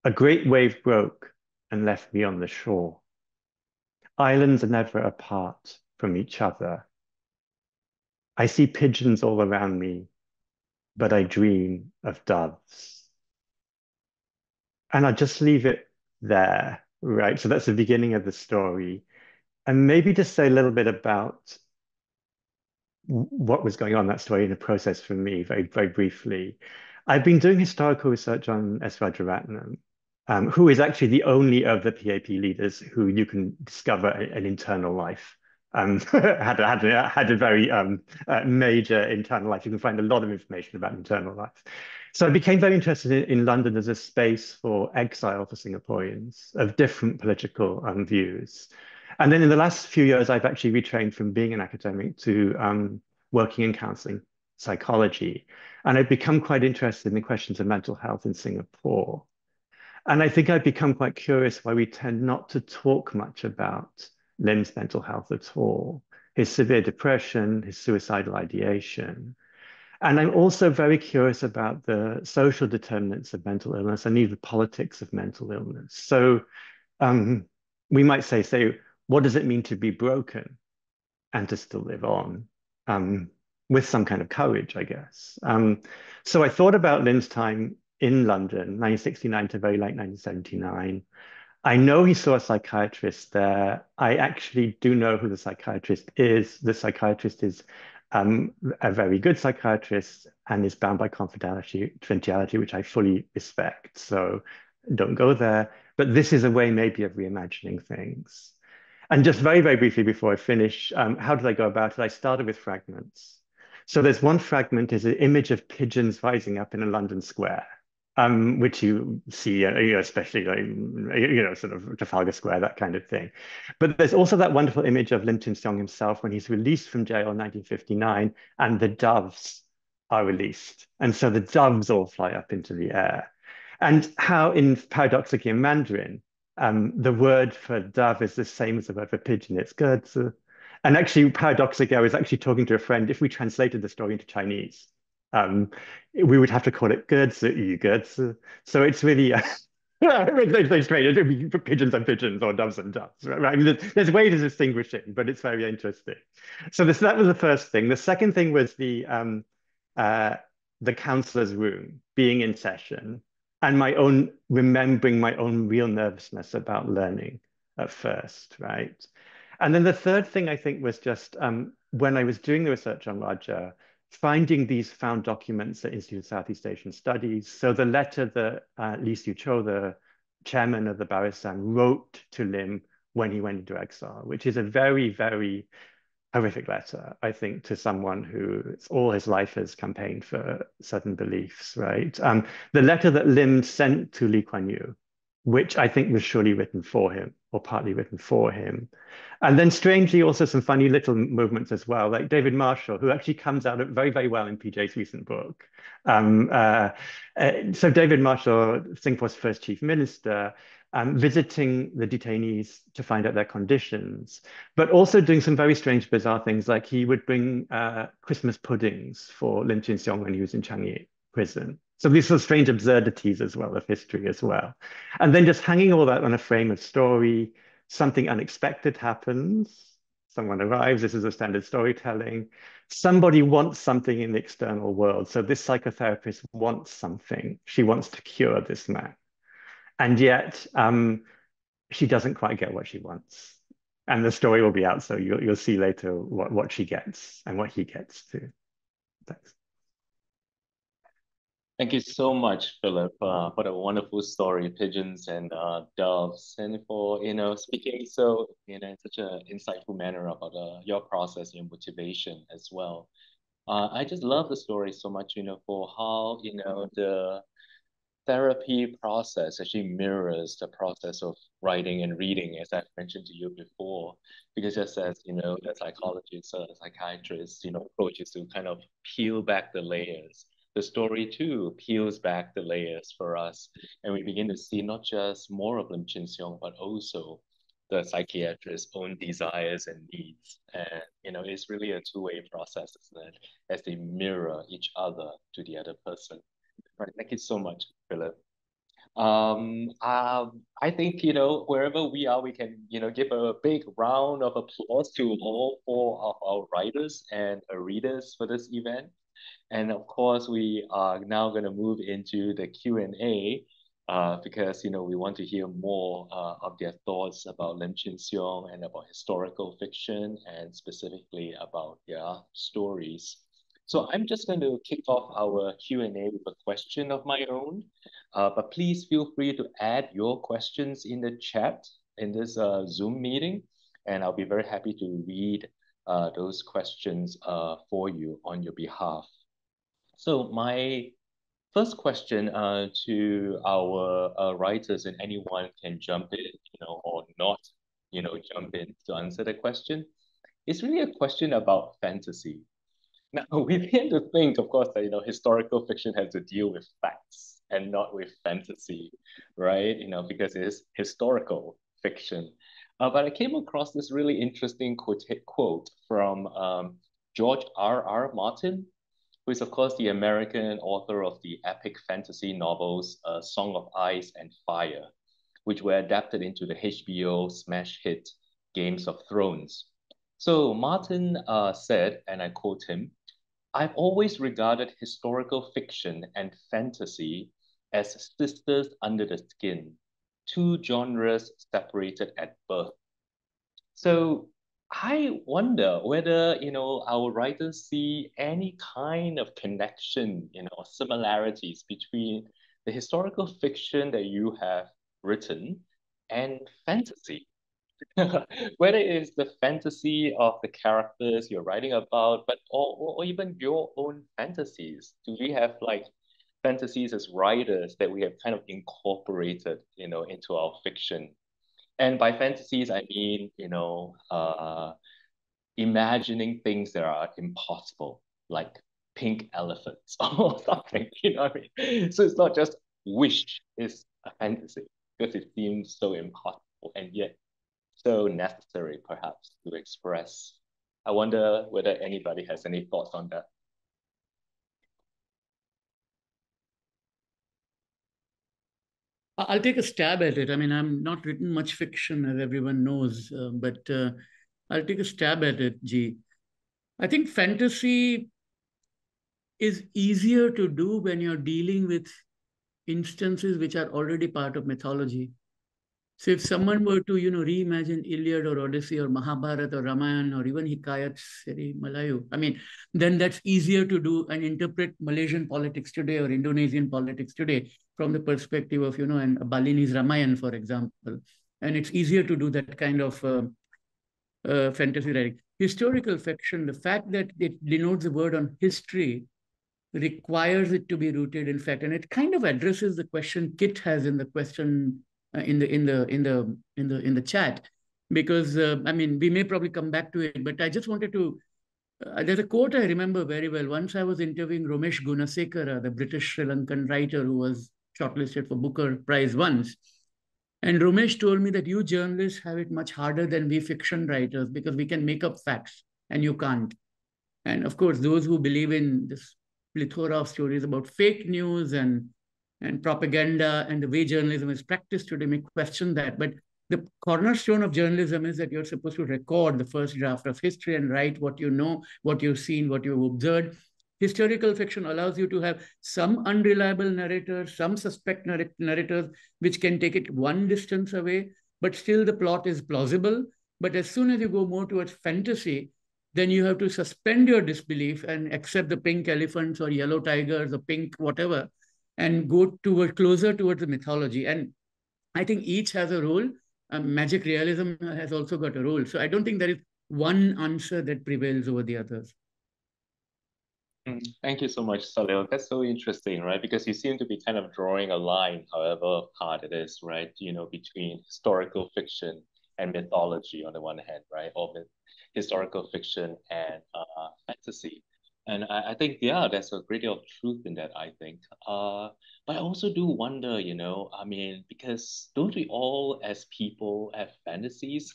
A great wave broke and left me on the shore. Islands are never apart from each other. I see pigeons all around me, but I dream of doves. And I'll just leave it there, right? So that's the beginning of the story. And maybe just say a little bit about what was going on in that story in the process for me, very, very briefly. I've been doing historical research on S. Rajaratnam, who is actually the only of the PAP leaders who you can discover an internal life. Had a very major internal life. You can find a lot of information about internal life. So I became very interested in London as a space for exile for Singaporeans of different political views. And then in the last few years, I've actually retrained from being an academic to working in counseling psychology. And I've become quite interested in the questions of mental health in Singapore. And I think I've become quite curious why we tend not to talk much about Lim's mental health at all, his severe depression, his suicidal ideation. And I'm also very curious about the social determinants of mental illness and even the politics of mental illness. So we might say, what does it mean to be broken and to still live on? With some kind of courage, I guess. So I thought about Lim's time in London, 1969 to very late 1979. I know he saw a psychiatrist there. I actually do know who the psychiatrist is. The psychiatrist is a very good psychiatrist and is bound by confidentiality, which I fully respect. So don't go there. But this is a way maybe of reimagining things. And just very, very briefly before I finish, how did I go about it? I started with fragments. So there's one fragment is an image of pigeons rising up in a London square, which you see, especially like, sort of Trafalgar Square, that kind of thing. But there's also that wonderful image of Lim Chin Siong himself when he's released from jail in 1959, and the doves are released. And so the doves all fly up into the air. And how in paradoxically in Mandarin, the word for dove is the same as the word for pigeon. It's gerzi. And actually, paradoxically, I was actually talking to a friend. If we translated the story into Chinese, um, we would have to call it gerzi, gerzi. So it's really it's strange. It would be pigeons and pigeons or doves and doves. Right? I mean, there's ways of distinguishing, but it's very interesting. So that was the first thing. The second thing was uh, the counselor's room being in session and my own remembering my own real nervousness about learning at first, right? And then the third thing I think was just when I was doing the research on Raja, finding these found documents at Institute of Southeast Asian Studies. So the letter that Lee Siu Cho, the chairman of the Barisan, wrote to Lim when he went into exile, which is a very, very horrific letter, I think, to someone who all his life has campaigned for certain beliefs, right? The letter that Lim sent to Lee Kuan Yew, which I think was surely written for him or partly written for him. And then strangely, also some funny little movements as well, like David Marshall, who actually comes out very, very well in PJ's recent book. So David Marshall, Singapore's first chief minister, visiting the detainees to find out their conditions, but also doing some very strange, bizarre things, like he would bring Christmas puddings for Lim Chin Siong when he was in Changi prison. So these are strange absurdities as well of history as well. And then just hanging all that on a frame of story, something unexpected happens. Someone arrives, this is a standard storytelling. Somebody wants something in the external world. So this psychotherapist wants something. She wants to cure this man. And yet she doesn't quite get what she wants. And the story will be out, so you'll see later what she gets and what he gets too. Thanks. Thank you so much, Philip, for the wonderful story, pigeons and doves, and for speaking so in such an insightful manner about your process, your motivation as well. I just love the story so much, for how the therapy process actually mirrors the process of writing and reading, as I've mentioned to you before. Because just as the psychologists or the psychiatrists, approaches to kind of peel back the layers. The story too peels back the layers for us, and we begin to see not just more of Lim Chin Siong, but also the psychiatrist's own desires and needs. And it's really a two-way process, isn't it? As they mirror each other to the other person. Right. Thank you so much, Philip. I think, wherever we are, we can, give a big round of applause to all four of our writers and readers for this event. And of course, we are now going to move into the Q&A because, we want to hear more of their thoughts about Lim Chin Siong and about historical fiction and specifically about their stories. So I'm just going to kick off our Q&A with a question of my own, but please feel free to add your questions in the chat in this Zoom meeting, and I'll be very happy to read those questions for you on your behalf. So my first question to our writers, and anyone can jump in, or not, jump in to answer the question. It's really a question about fantasy. Now, we tend to think, of course, that, historical fiction has to deal with facts and not with fantasy, right? Because it is historical fiction. But I came across this really interesting quote from George R.R. Martin, who is, of course, the American author of the epic fantasy novels Song of Ice and Fire, which were adapted into the HBO smash hit Games of Thrones. So Martin said, and I quote him, "I've always regarded historical fiction and fantasy as sisters under the skin, two genres separated at birth. So I wonder whether, our writers see any kind of connection, similarities between the historical fiction that you have written and fantasy. Whether it is the fantasy of the characters you're writing about, but or even your own fantasies. Do we have like fantasies as writers that we have kind of incorporated, into our fiction? And by fantasies, I mean, imagining things that are impossible, like pink elephants or something, you know what I mean? So it's not just wish, it's a fantasy because it seems so impossible and yet so necessary, perhaps, to express. I wonder whether anybody has any thoughts on that. I'll take a stab at it. I mean, I'm not written much fiction, as everyone knows, but I'll take a stab at it, G. I think fantasy is easier to do when you're dealing with instances which are already part of mythology. So if someone were to, reimagine Iliad or Odyssey or Mahabharata or Ramayana or even Hikayat Seri Malayu, I mean, then that's easier to do and interpret Malaysian politics today or Indonesian politics today from the perspective of, and Balinese Ramayana, for example. And it's easier to do that kind of fantasy writing. Historical fiction, the fact that it denotes the word on history requires it to be rooted in fact, and it kind of addresses the question Kit has in the question in the chat, because I mean we may probably come back to it, but I just wanted to. There's a quote I remember very well. Once I was interviewing Romesh Gunasekara, the British Sri Lankan writer who was shortlisted for Booker Prize once. And Romesh told me that you journalists have it much harder than we fiction writers because we can make up facts and you can't. And of course, those who believe in this plethora of stories about fake news and propaganda and the way journalism is practiced today may question that. But the cornerstone of journalism is that you're supposed to record the first draft of history and write what you know, what you've seen, what you've observed. Historical fiction allows you to have some unreliable narrators, some suspect narrators, which can take it one distance away, but still the plot is plausible. But as soon as you go more towards fantasy, then you have to suspend your disbelief and accept the pink elephants or yellow tigers or pink whatever and go toward closer towards the mythology. And I think each has a role. Magic realism has also got a role. So I don't think there is one answer that prevails over the others. Thank you so much, Salil. That's so interesting, right? Because you seem to be kind of drawing a line, however hard it is, right? Between historical fiction and mythology on the one hand, right? Or historical fiction and fantasy. And I think, yeah, there's a great deal of truth in that, I think. But I also do wonder, I mean, because don't we all as people have fantasies?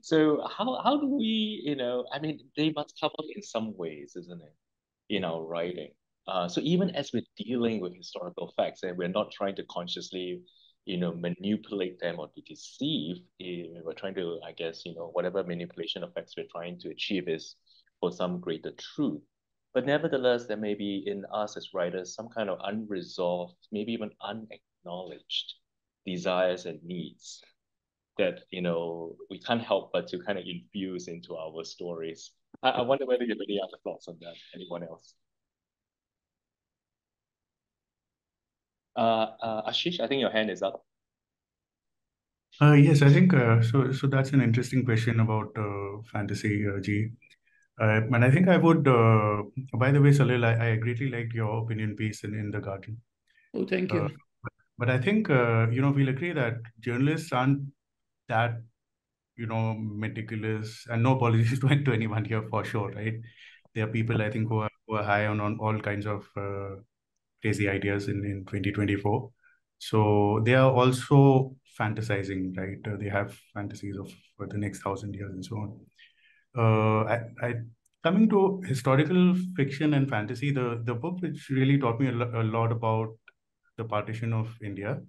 So how do we, I mean, they must come up in some ways, isn't it? In our writing. So even as we're dealing with historical facts and we're not trying to consciously, manipulate them or to deceive, we're trying to, I guess, whatever manipulation of facts we're trying to achieve is for some greater truth. But nevertheless, there may be in us as writers some kind of unresolved, maybe even unacknowledged desires and needs that, we can't help but to kind of infuse into our stories. I wonder whether you have any other thoughts on that. Anyone else? Ashish, I think your hand is up. Yes, I think so. So that's an interesting question about fantasy, G. And I think I would. By the way, Salil, I greatly liked your opinion piece in the garden. Oh, thank you. But I think we'll agree that journalists aren't that meticulous, and no apologies to anyone here for sure, right? There are people I think who are high on all kinds of crazy ideas in 2024. So they are also fantasizing, right? They have fantasies of for the next 1,000 years and so on. I coming to historical fiction and fantasy, the book which really taught me a lot about the partition of India,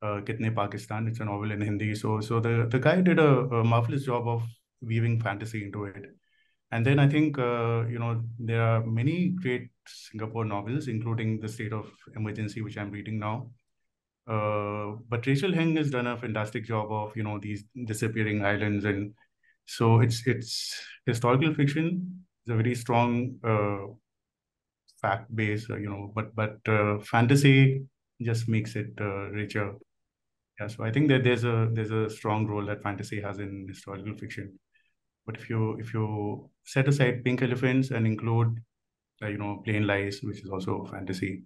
Kitne Pakistan. It's a novel in Hindi. So the guy did a marvelous job of weaving fantasy into it. And then I think there are many great Singapore novels, including The State of Emergency, which I'm reading now. But Rachel Heng has done a fantastic job of, these disappearing islands. And so it's historical fiction. It's a very strong fact base, but fantasy just makes it richer. Yeah, so I think that there's a strong role that fantasy has in historical fiction. But if you set aside pink elephants and include plain lies, which is also fantasy,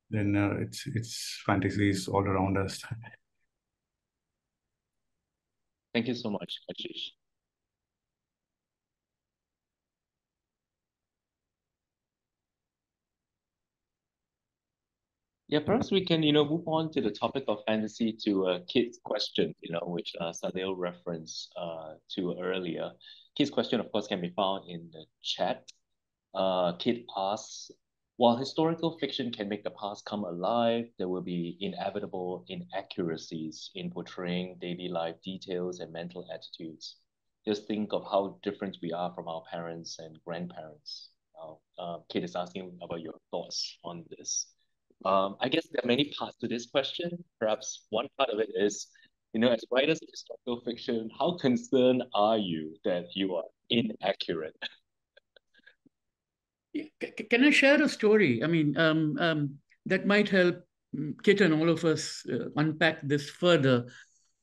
then it's fantasies all around us. Thank you so much, Ashish. Yeah, perhaps we can, move on to the topic of fantasy to a kid's question, which Salil referenced to earlier. Kid's question, of course, can be found in the chat. Kid asks, while historical fiction can make the past come alive, there will be inevitable inaccuracies in portraying daily life details and mental attitudes. Just think of how different we are from our parents and grandparents. Kid is asking about your thoughts on this. I guess there are many parts to this question. Perhaps one part of it is, as writers of historical fiction, how concerned are you that you are inaccurate? Can I share a story? I mean, that might help Kit and all of us unpack this further.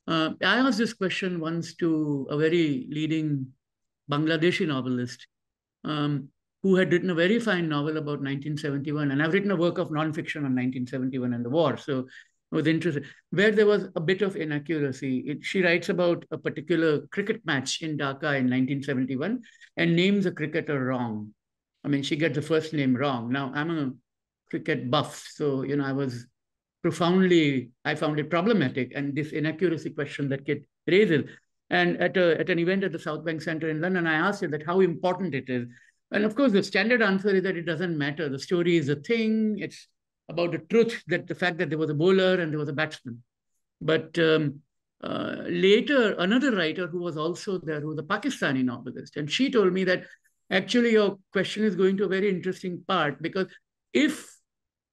I asked this question once to a very leading Bangladeshi novelist who had written a very fine novel about 1971. And I've written a work of nonfiction on 1971 and the war. So I was interested, where there was a bit of inaccuracy. She writes about a particular cricket match in Dhaka in 1971 and names a cricketer wrong. I mean, she gets the first name wrong. Now, I'm a cricket buff, so, I found it problematic. And this inaccuracy question that Kit raises. And at an event at the South Bank Centre in London, I asked her that how important it is. And of course, the standard answer is that it doesn't matter. The story is a thing. It's about the truth, that the fact that there was a bowler and there was a batsman. But later, another writer who was also there, who was a Pakistani novelist, and she told me that actually your question is going to a very interesting part, because if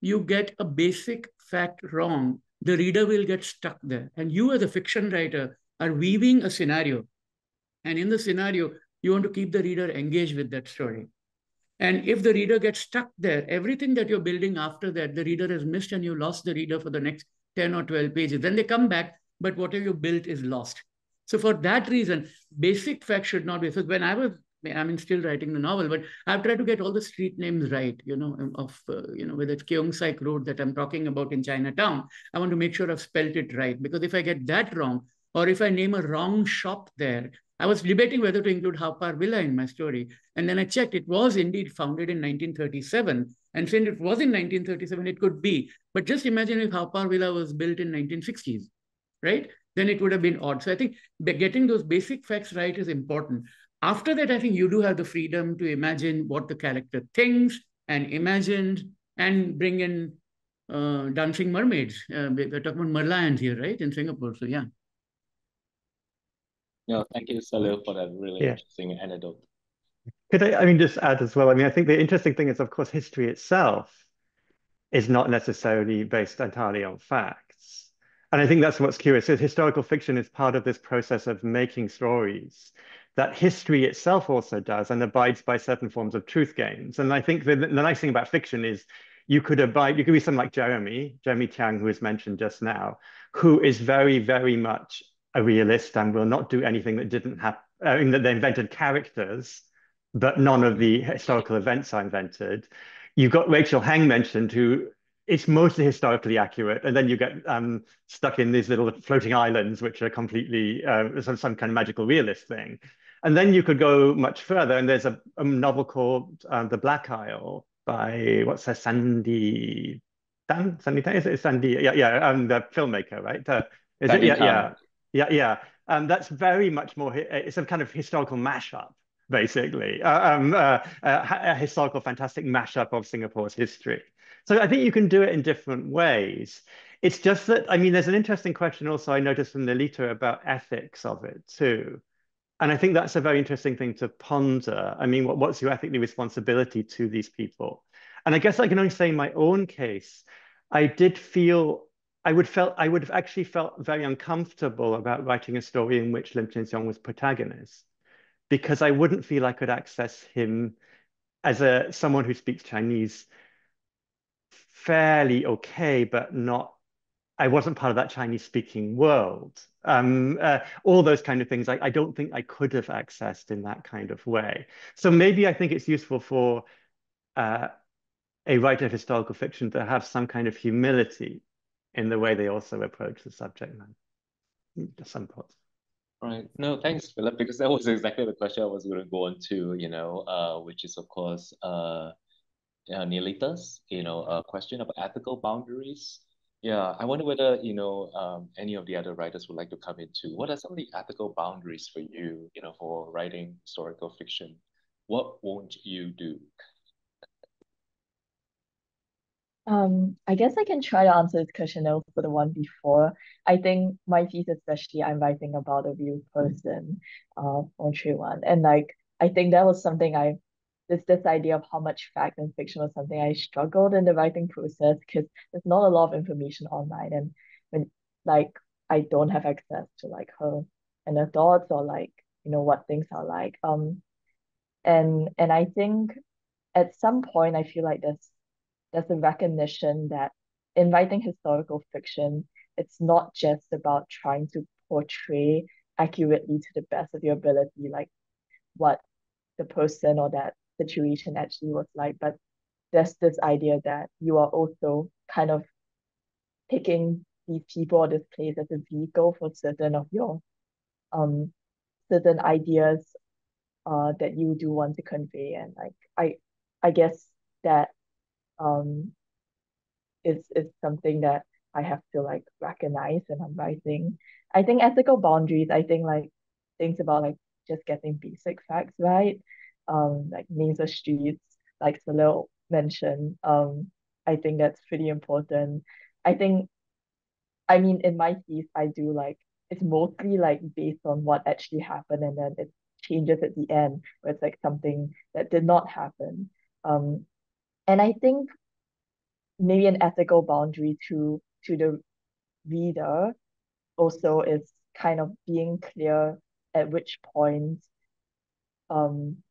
you get a basic fact wrong, the reader will get stuck there. And you as a fiction writer are weaving a scenario. And in the scenario, you want to keep the reader engaged with that story. And if the reader gets stuck there, everything that you're building after that, the reader has missed and you lost the reader for the next 10 or 12 pages. Then they come back, but whatever you built is lost. So for that reason, basic facts should not be. So when I'm still writing the novel, but I've tried to get all the street names right, whether it's Keong Saik Road that I'm talking about in Chinatown, I want to make sure I've spelt it right. Because if I get that wrong, or if I name a wrong shop there, I was debating whether to include Haupar Villa in my story. And then I checked, it was indeed founded in 1937. And since it was in 1937, it could be. But just imagine if Haupar Villa was built in 1960s, right? Then it would have been odd. So I think getting those basic facts right is important. After that, I think you do have the freedom to imagine what the character thinks and imagined and bring in dancing mermaids. We're talking about merlions here, right? In Singapore. So yeah. No, thank you, Salil, for that really interesting anecdote. Could I just add as well? I mean, I think the interesting thing is, of course, history itself is not necessarily based entirely on facts. And I think that's what's curious. So historical fiction is part of this process of making stories that history itself also does and abides by certain forms of truth games. And I think the nice thing about fiction is you could be someone like Jeremy Tiang, who was mentioned just now, who is very, very much a realist and will not do anything that didn't happen, that they invented characters, but none of the historical events are invented. You've got Rachel Heng mentioned, who it's mostly historically accurate, and then you get stuck in these little floating islands, which are completely some kind of magical realist thing. And then you could go much further, and there's a novel called The Black Isle by Sandy Tan? Sandy Tan? Is it Sandy? Yeah, the filmmaker, right? Is it? Yeah. That's very much more, it's a kind of historical mashup, basically, a historical fantastic mashup of Singapore's history. So I think you can do it in different ways. It's just that, I mean, there's an interesting question also I noticed from Lolita about ethics of it too. And I think that's a very interesting thing to ponder. I mean, what's your ethically responsibility to these people? And I guess I can only say in my own case, I I would have actually felt very uncomfortable about writing a story in which Lim Chin Siong was protagonist, because I wouldn't feel I could access him as someone who speaks Chinese fairly okay, but not. I wasn't part of that Chinese speaking world. All those kind of things I don't think I could have accessed in that kind of way. So maybe I think it's useful for a writer of historical fiction to have some kind of humility in the way they also approach the subject matter. Some thoughts. Right. No, thanks, Philip, because that was exactly the question I was going to go on to, which is, of course, Nilita's, a question of ethical boundaries. Yeah, I wonder whether, any of the other writers would like to come into what are some of the ethical boundaries for you, for writing historical fiction? What won't you do? I guess I can try to answer this question also for the one before. I think my piece, especially, I'm writing about a real person, on Tree One, and like I think that was something this idea of how much fact and fiction was something I struggled in the writing process because there's not a lot of information online, and when like I don't have access to like her and her thoughts or like what things are like. And I think at some point I feel like there's a recognition that in writing historical fiction, it's not just about trying to portray accurately to the best of your ability, like what the person or that situation actually was like, but there's this idea that you are also kind of picking these people or this place as a vehicle for certain of your certain ideas that you do want to convey. And like I guess that um is something that I have to like recognize when I'm writing. I think ethical boundaries, I think like things about like just getting basic facts right, like names of streets, like Salil mentioned. I think that's pretty important. I think, I mean, in my piece, I do like it's mostly like based on what actually happened, and then it changes at the end where it's like something that did not happen. Um, and I think maybe an ethical boundary to the reader also is kind of being clear at which point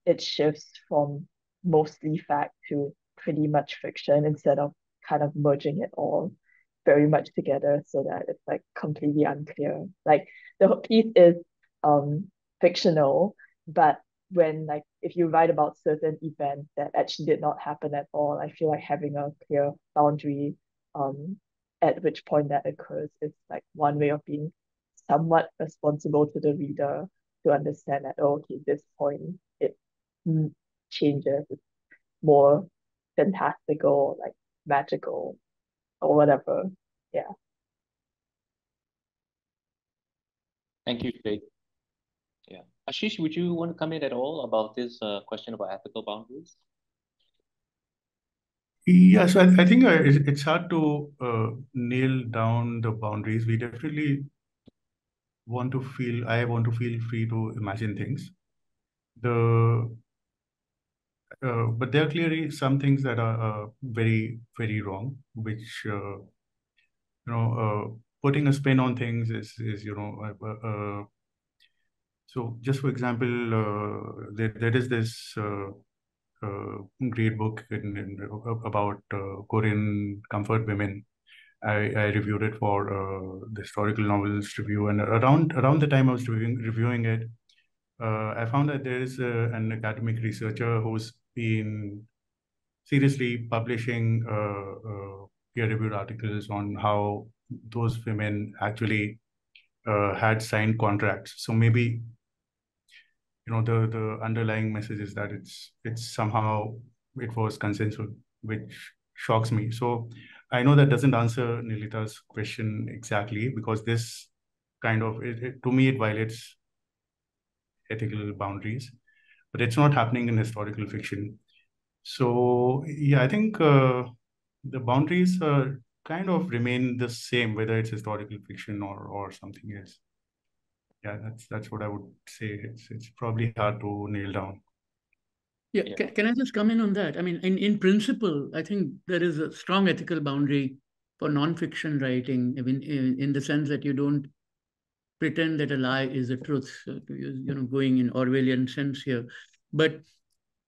it shifts from mostly fact to pretty much fiction instead of kind of merging it all very much together so that it's like completely unclear. Like the piece is fictional, but when like if you write about certain events that actually did not happen at all, I feel like having a clear boundary um at which point that occurs is like one way of being somewhat responsible to the reader to understand that, oh, okay, this point it changes, it's more fantastical, like magical or whatever. Yeah. Thank you, Faith. Yeah. Ashish, would you want to comment at all about this question about ethical boundaries? Yeah, so I think it's hard to nail down the boundaries. We definitely I want to feel free to imagine things. But there are clearly some things that are very, very wrong, which, putting a spin on things is so just for example, there is this great book about Korean comfort women. I reviewed it for the historical novels review, and around the time I was reviewing it, I found that there is an academic researcher who's been seriously publishing peer-reviewed articles on how those women actually had signed contracts. So maybe the underlying message is that it's somehow it was consensual, which shocks me. So I know that doesn't answer Nilita's question exactly, because this kind of to me it violates ethical boundaries, but it's not happening in historical fiction. So yeah, I think the boundaries kind of remain the same, whether it's historical fiction or something else. Yeah, that's what I would say. It's probably hard to nail down. Yeah, Yeah. can I just come in on that? I mean, in principle, I think there is a strong ethical boundary for non-fiction writing, even in the sense that you don't pretend that a lie is the truth, so to use, going in Orwellian sense here. But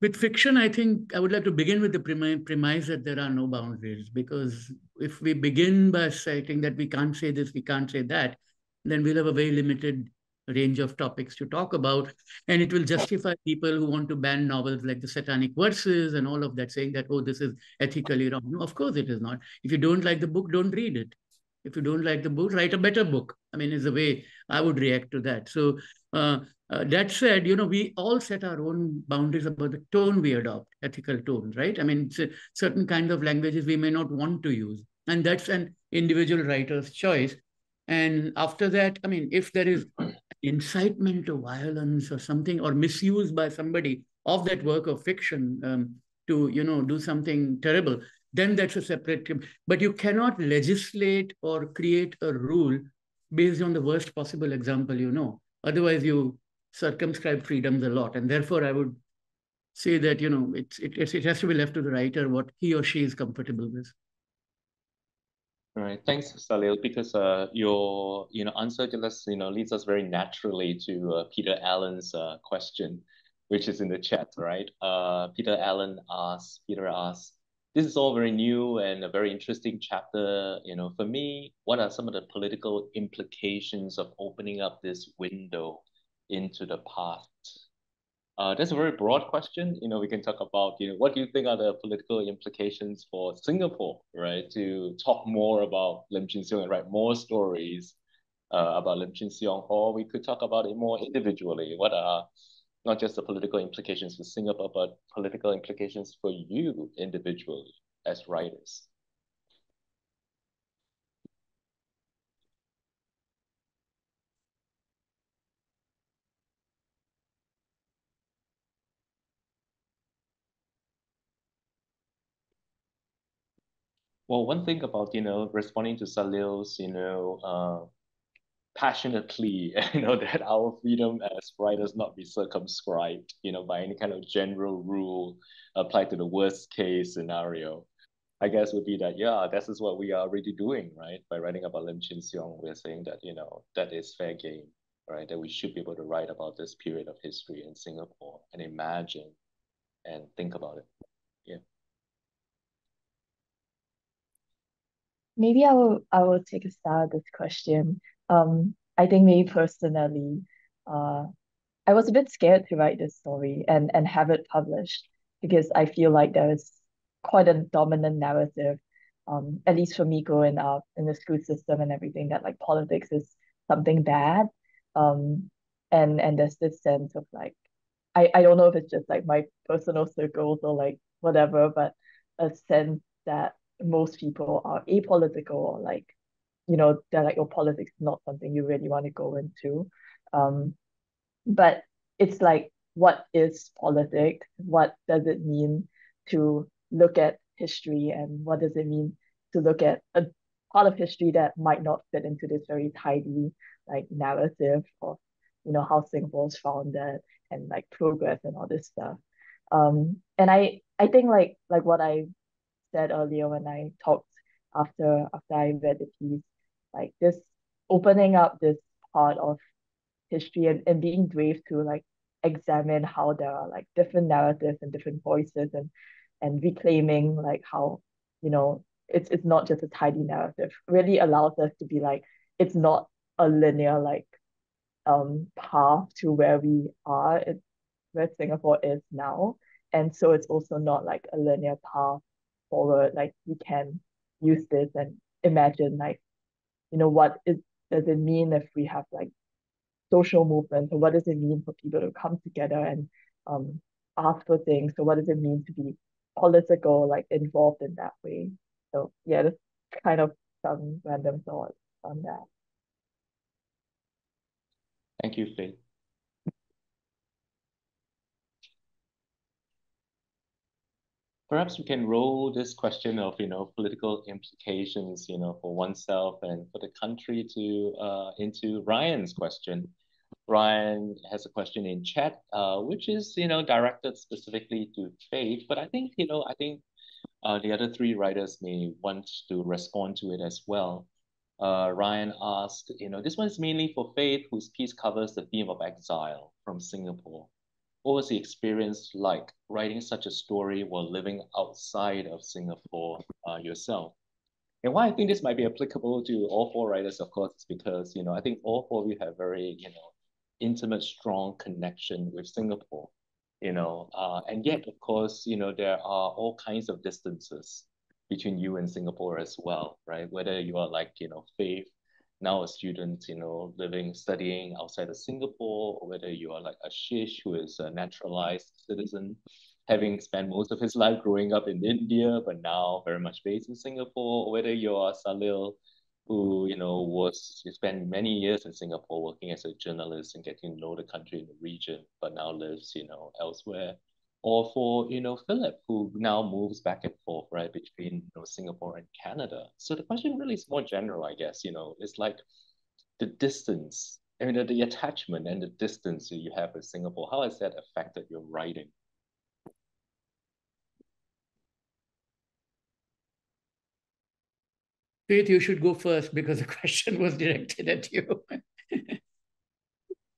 with fiction, I think I would like to begin with the premise that there are no boundaries, because if we begin by citing that we can't say this, we can't say that, then we'll have a very limited range of topics to talk about. And it will justify people who want to ban novels like the Satanic Verses and all of that, saying that, oh, this is ethically wrong. No, of course it is not. If you don't like the book, don't read it. If you don't like the book, write a better book. I mean, is the way I would react to that. So that said, we all set our own boundaries about the tone we adopt, ethical tone, right? I mean, certain kinds of languages we may not want to use. And that's an individual writer's choice. And after that, I mean, if there is incitement to violence or something, or misuse by somebody of that work of fiction to, do something terrible, then that's a separate. But you cannot legislate or create a rule based on the worst possible example. Otherwise, you circumscribe freedoms a lot. And therefore, I would say that, it has to be left to the writer what he or she is comfortable with. All right, thanks, Salil, because your answer to us leads us very naturally to Peter Allen's question, which is in the chat, right? Peter asks, this is all very new and a very interesting chapter. For me, what are some of the political implications of opening up this window into the past? That's a very broad question. We can talk about, what do you think are the political implications for Singapore, right? To talk more about Lim Chin Siong and write more stories about Lim Chin Siong, or we could talk about it more individually. What are not just the political implications for Singapore, but political implications for you individually as writers? Well, one thing about, responding to Salil's, passionately, that our freedom as writers not be circumscribed, by any kind of general rule applied to the worst case scenario, I guess would be that, yeah, this is what we are already doing, right? By writing about Lim Chin Siong, we're saying that, that is fair game, right? That we should be able to write about this period of history in Singapore and imagine and think about it. Yeah. Maybe I will take a stab at this question. I think me personally, I was a bit scared to write this story and have it published because I feel like there's quite a dominant narrative, at least for me growing up in the school system and everything, that like politics is something bad. Um, and there's this sense of like, I don't know if it's just like my personal circles or like whatever, but a sense that most people are apolitical or like, they're like, oh, politics is not something you really want to go into. Um, but it's like, what is politics? What does it mean to look at history? And what does it mean to look at a part of history that might not fit into this very tidy like narrative of, how Singapore was founded and like progress and all this stuff. And I think like what I said earlier when I talked after I read the piece, like this opening up this part of history and being brave to like examine how there are like different narratives and different voices and reclaiming like how, it's not just a tidy narrative really allows us to be like, it's not a linear like path to where we are. It's where Singapore is now. And so it's also not like a linear path forward. Like we can use this and imagine like, does it mean if we have like social movements, or what does it mean for people to come together and ask for things? So what does it mean to be political, like involved in that way? So yeah, that's kind of some random thoughts on that. Thank you, Faith. Perhaps we can roll this question of, political implications, for oneself and for the country to into Ryan's question. Ryan has a question in chat, which is, directed specifically to Faith. But I think, The other three writers may want to respond to it as well. Ryan asked, this one is mainly for Faith, whose piece covers the theme of exile from Singapore. What was the experience like writing such a story while living outside of Singapore yourself? And why I think this might be applicable to all four writers, of course, is because, I think all four of you have very, intimate, strong connection with Singapore, and yet, of course, there are all kinds of distances between you and Singapore as well, right? Whether you are like, Faith, now a student, living, studying outside of Singapore, or whether you are like Ashish, who is a naturalized citizen, having spent most of his life growing up in India, but now very much based in Singapore, or whether you are Salil, who, you spent many years in Singapore working as a journalist and getting to know the country and the region, but now lives, elsewhere. Or for, Philip, who now moves back and forth, right, between, Singapore and Canada. So the question really is more general, I guess, it's like the distance, the attachment and the distance that you have with Singapore, how has that affected your writing? Faith, you should go first because the question was directed at you.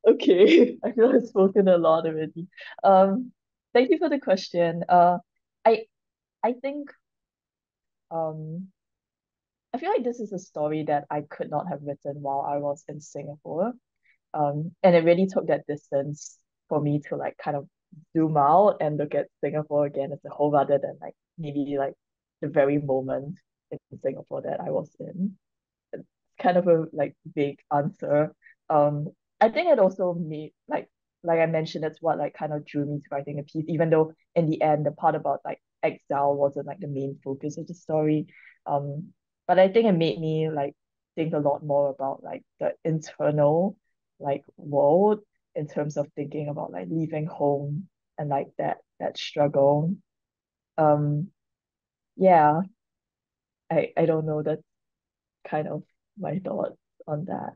Okay, I feel I've spoken a lot already. Thank you for the question. I I think I feel like this is a story that I could not have written while I was in Singapore. And it really took that distance for me to like kind of zoom out and look at Singapore again as a whole rather than like maybe like the very moment in Singapore that I was in. It's kind of a like vague answer. Um, I think it also made like I mentioned, that's what like kind of drew me to writing a piece, even though in the end the part about like exile wasn't like the main focus of the story. Um, but I think it made me like think a lot more about like the internal like world in terms of thinking about like leaving home and like that struggle. Um, yeah, I don't know. That's kind of my thoughts on that.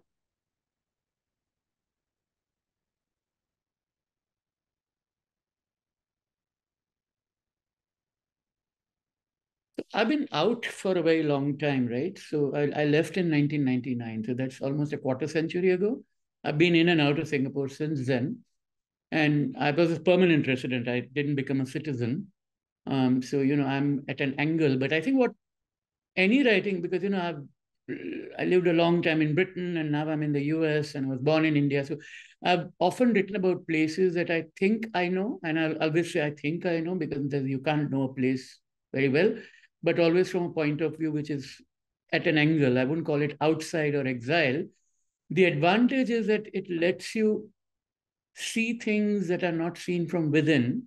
I've been out for a very long time, right? So I left in 1999. So that's almost a quarter century ago. I've been in and out of Singapore since then. And I was a permanent resident. I didn't become a citizen. So, I'm at an angle. But I think what any writing, because, I lived a long time in Britain and now I'm in the US and I was born in India. So I've often written about places that I think I know. And I'll always say I think I know because you can't know a place very well, but always from a point of view which is at an angle. I wouldn't call it outside or exile. The advantage is that it lets you see things that are not seen from within,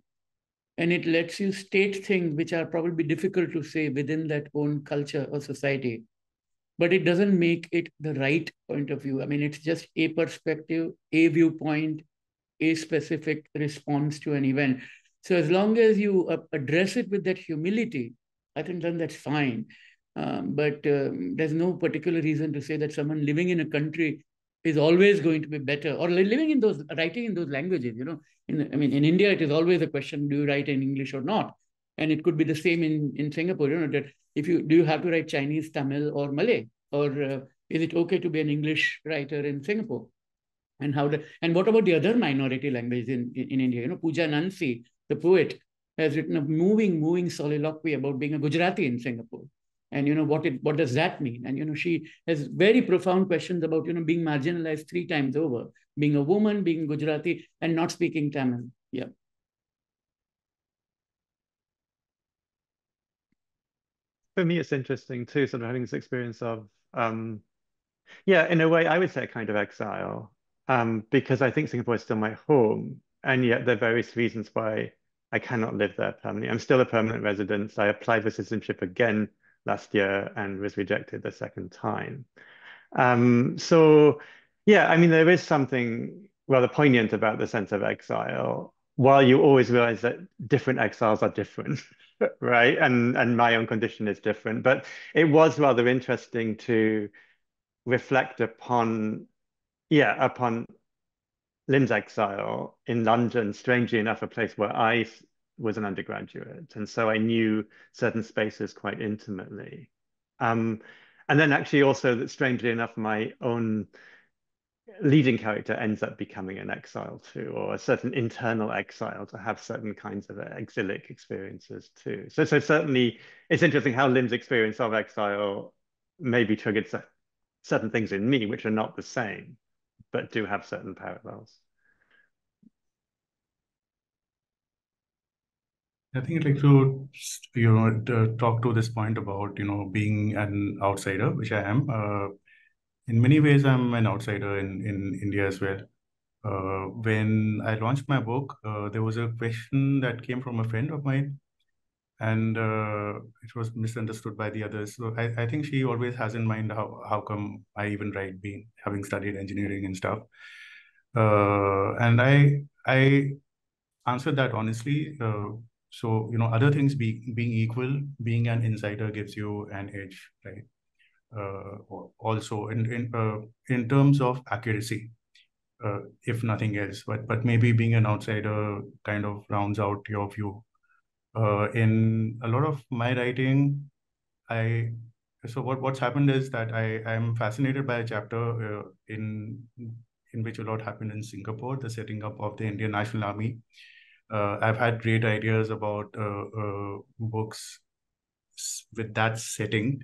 and it lets you state things which are probably difficult to say within that own culture or society, but it doesn't make it the right point of view. I mean, it's just a perspective, a viewpoint, a specific response to an event. So as long as you address it with that humility, I think then that's fine. But there's no particular reason to say that someone living in a country is always going to be better, or living in those, writing in those languages. In India, it is always a question: do you write in English or not? And it could be the same in Singapore. That if you do, you have to write Chinese, Tamil, or Malay, or is it okay to be an English writer in Singapore? And what about the other minority languages in India? Pooja Nansi, the poet, has written a moving soliloquy about being a Gujarati in Singapore. And what does that mean? And she has very profound questions about being marginalized 3 times over, being a woman, being Gujarati, and not speaking Tamil. Yeah. For me, it's interesting too, sort of having this experience of yeah, in a way, I would say a kind of exile, because I think Singapore is still my home, and yet there are various reasons why I cannot live there permanently. I'm still a permanent resident. I applied for citizenship again last year and was rejected the second time. So, yeah, I mean, there is something rather poignant about the sense of exile, while you always realize that different exiles are different, right? And my own condition is different. But it was rather interesting to reflect upon, yeah, upon Lim's exile in London, strangely enough, a place where I was an undergraduate, and so I knew certain spaces quite intimately. And then actually also that strangely enough, my own leading character ends up becoming an exile too, or a certain internal exile to have certain kinds of exilic experiences too. So certainly it's interesting how Lim's experience of exile maybe triggered certain things in me, which are not the same, but do have certain parallels. I think I'd like to, talk to this point about, being an outsider, which I am. In many ways, I'm an outsider in India as well. When I launched my book, there was a question that came from a friend of mine, and it was misunderstood by the others. So I think she always has in mind how come I even write, being having studied engineering and stuff. And I answered that honestly. So other things being equal, being an insider gives you an edge, right? Also in terms of accuracy, if nothing else, but maybe being an outsider kind of rounds out your view. In a lot of my writing, what's happened is that I'm fascinated by a chapter in which a lot happened in Singapore, the setting up of the Indian National Army. I've had great ideas about books with that setting.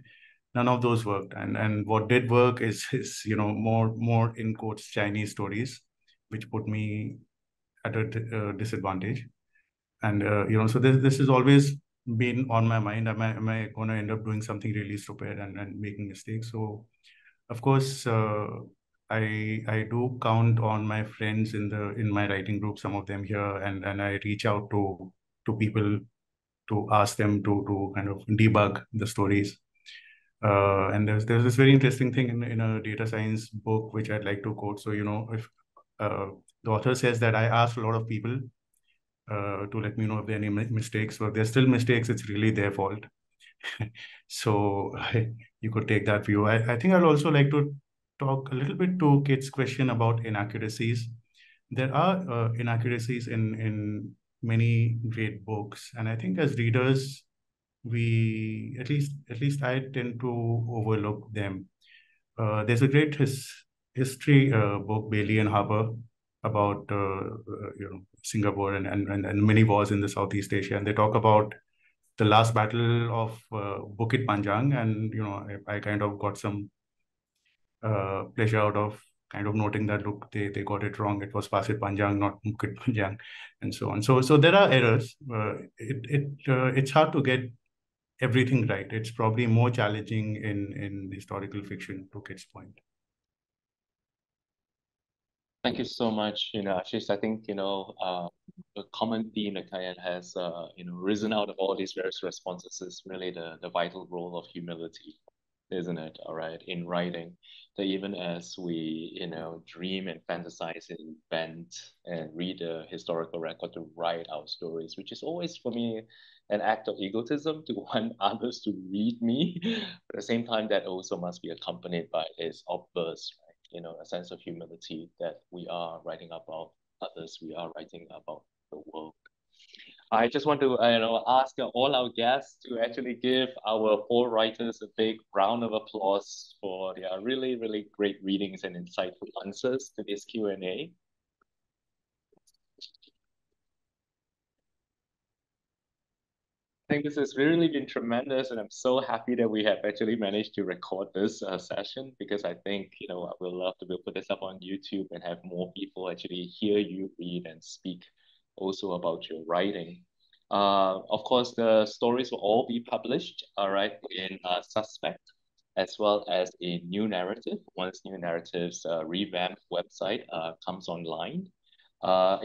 None of those worked, and what did work is more in quotes Chinese stories, which put me at a disadvantage. And so this has always been on my mind. Am I going to end up doing something really stupid and making mistakes? So of course, I do count on my friends in my writing group, some of them here, and I reach out to people to ask them to kind of debug the stories. And there's this very interesting thing in a data science book which I'd like to quote. So if the author says that I asked a lot of people to let me know if there are any mistakes. So if there's still mistakes, it's really their fault. So you could take that view. I think I'll also like to talk a little bit to Kit's question about inaccuracies. There are inaccuracies in many great books, and I think as readers, we at least I tend to overlook them. There's a great history book, Bailey and Harper, about Singapore and many wars in the Southeast Asia, and they talk about the last battle of Bukit Panjang, and I kind of got some pleasure out of kind of noting that look, they got it wrong. It was Pasir Panjang, not Bukit Panjang, and so on. So there are errors. It's hard to get everything right. It's probably more challenging in historical fiction, to Kit's point. Thank you so much, Ashish. I think, a common theme that Kayan has, risen out of all these various responses is really the vital role of humility, isn't it? All right, in writing, that even as we, dream and fantasize and invent and read a historical record to write our stories, which is always for me an act of egotism to want others to read me. But at the same time, that also must be accompanied by this obverse, a sense of humility that we are writing about others, we are writing about the world. I just want to, ask all our guests to actually give our four writers a big round of applause for their really, really great readings and insightful answers to this Q&A. I think this has really been tremendous, and I'm so happy that we have actually managed to record this session, because I think, I would love to put this up on YouTube and have more people actually hear you read and speak also about your writing. Of course, the stories will all be published, all right, in Suspect, as well as a New Naratif, once New Narrative's revamped website comes online.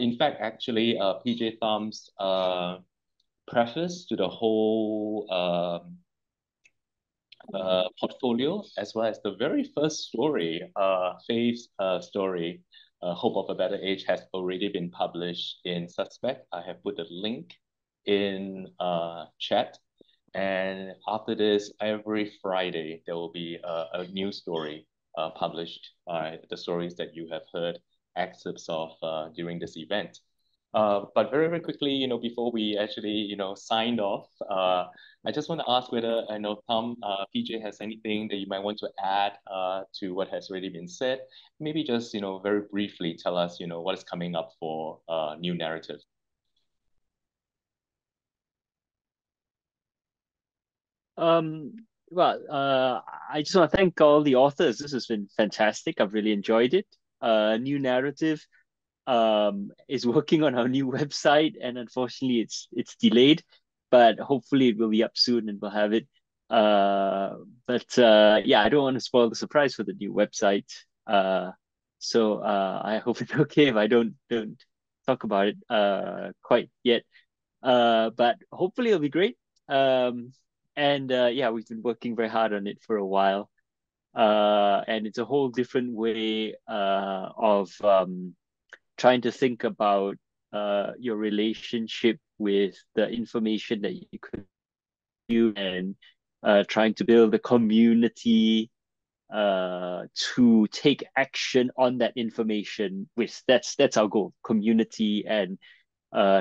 In fact, actually, PJ Thum's preface to the whole portfolio, as well as the very first story, Faith's story, Hope of a Better Age, has already been published in Suspect. I have put a link in chat. And after this, every Friday, there will be a new story published, the stories that you have heard excerpts of during this event. But very, very quickly, before we actually, signed off, I just want to ask whether I know Thum, PJ has anything that you might want to add to what has already been said. Maybe just, very briefly tell us, what is coming up for new narrative. Well, I just want to thank all the authors. This has been fantastic. I've really enjoyed it. New narrative is working on our new website, and unfortunately, it's delayed, but hopefully it will be up soon and we'll have it. But yeah, I don't want to spoil the surprise for the new website. So I hope it's okay if I don't talk about it quite yet. But hopefully it'll be great. And yeah, we've been working very hard on it for a while. And it's a whole different way of trying to think about your relationship with the information that you could do, and trying to build a community to take action on that information. With that's our goal, community, and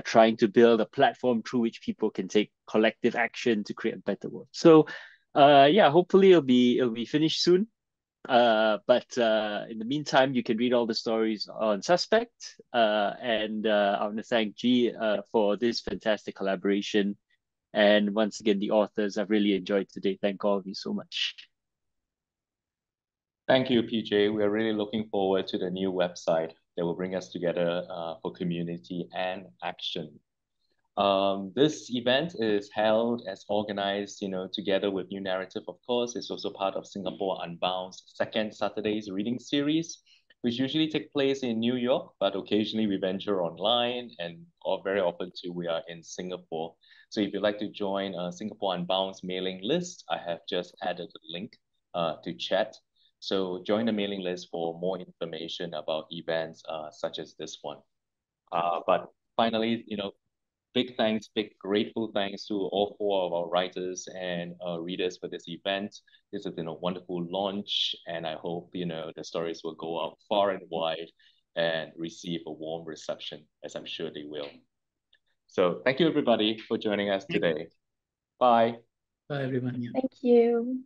trying to build a platform through which people can take collective action to create a better world. So yeah, hopefully it'll be finished soon. But in the meantime, you can read all the stories on Suspect. And I want to thank G for this fantastic collaboration. And once again, the authors, I've really enjoyed today. Thank all of you so much. Thank you, PJ. We're really looking forward to the new website that will bring us together for community and action. This event is held as organized, together with New Narrative, of course. It's also part of Singapore Unbound's second Saturdays reading series, which usually take place in New York, but occasionally we venture online, and very often too, we are in Singapore. So if you'd like to join Singapore Unbound's mailing list, I have just added a link to chat. So join the mailing list for more information about events such as this one. But finally, big thanks, big grateful thanks to all four of our writers and readers for this event. This has been a wonderful launch, and I hope, the stories will go out far and wide and receive a warm reception, as I'm sure they will. So thank you, everybody, for joining us today. Bye. Bye, everyone. Yeah. Thank you.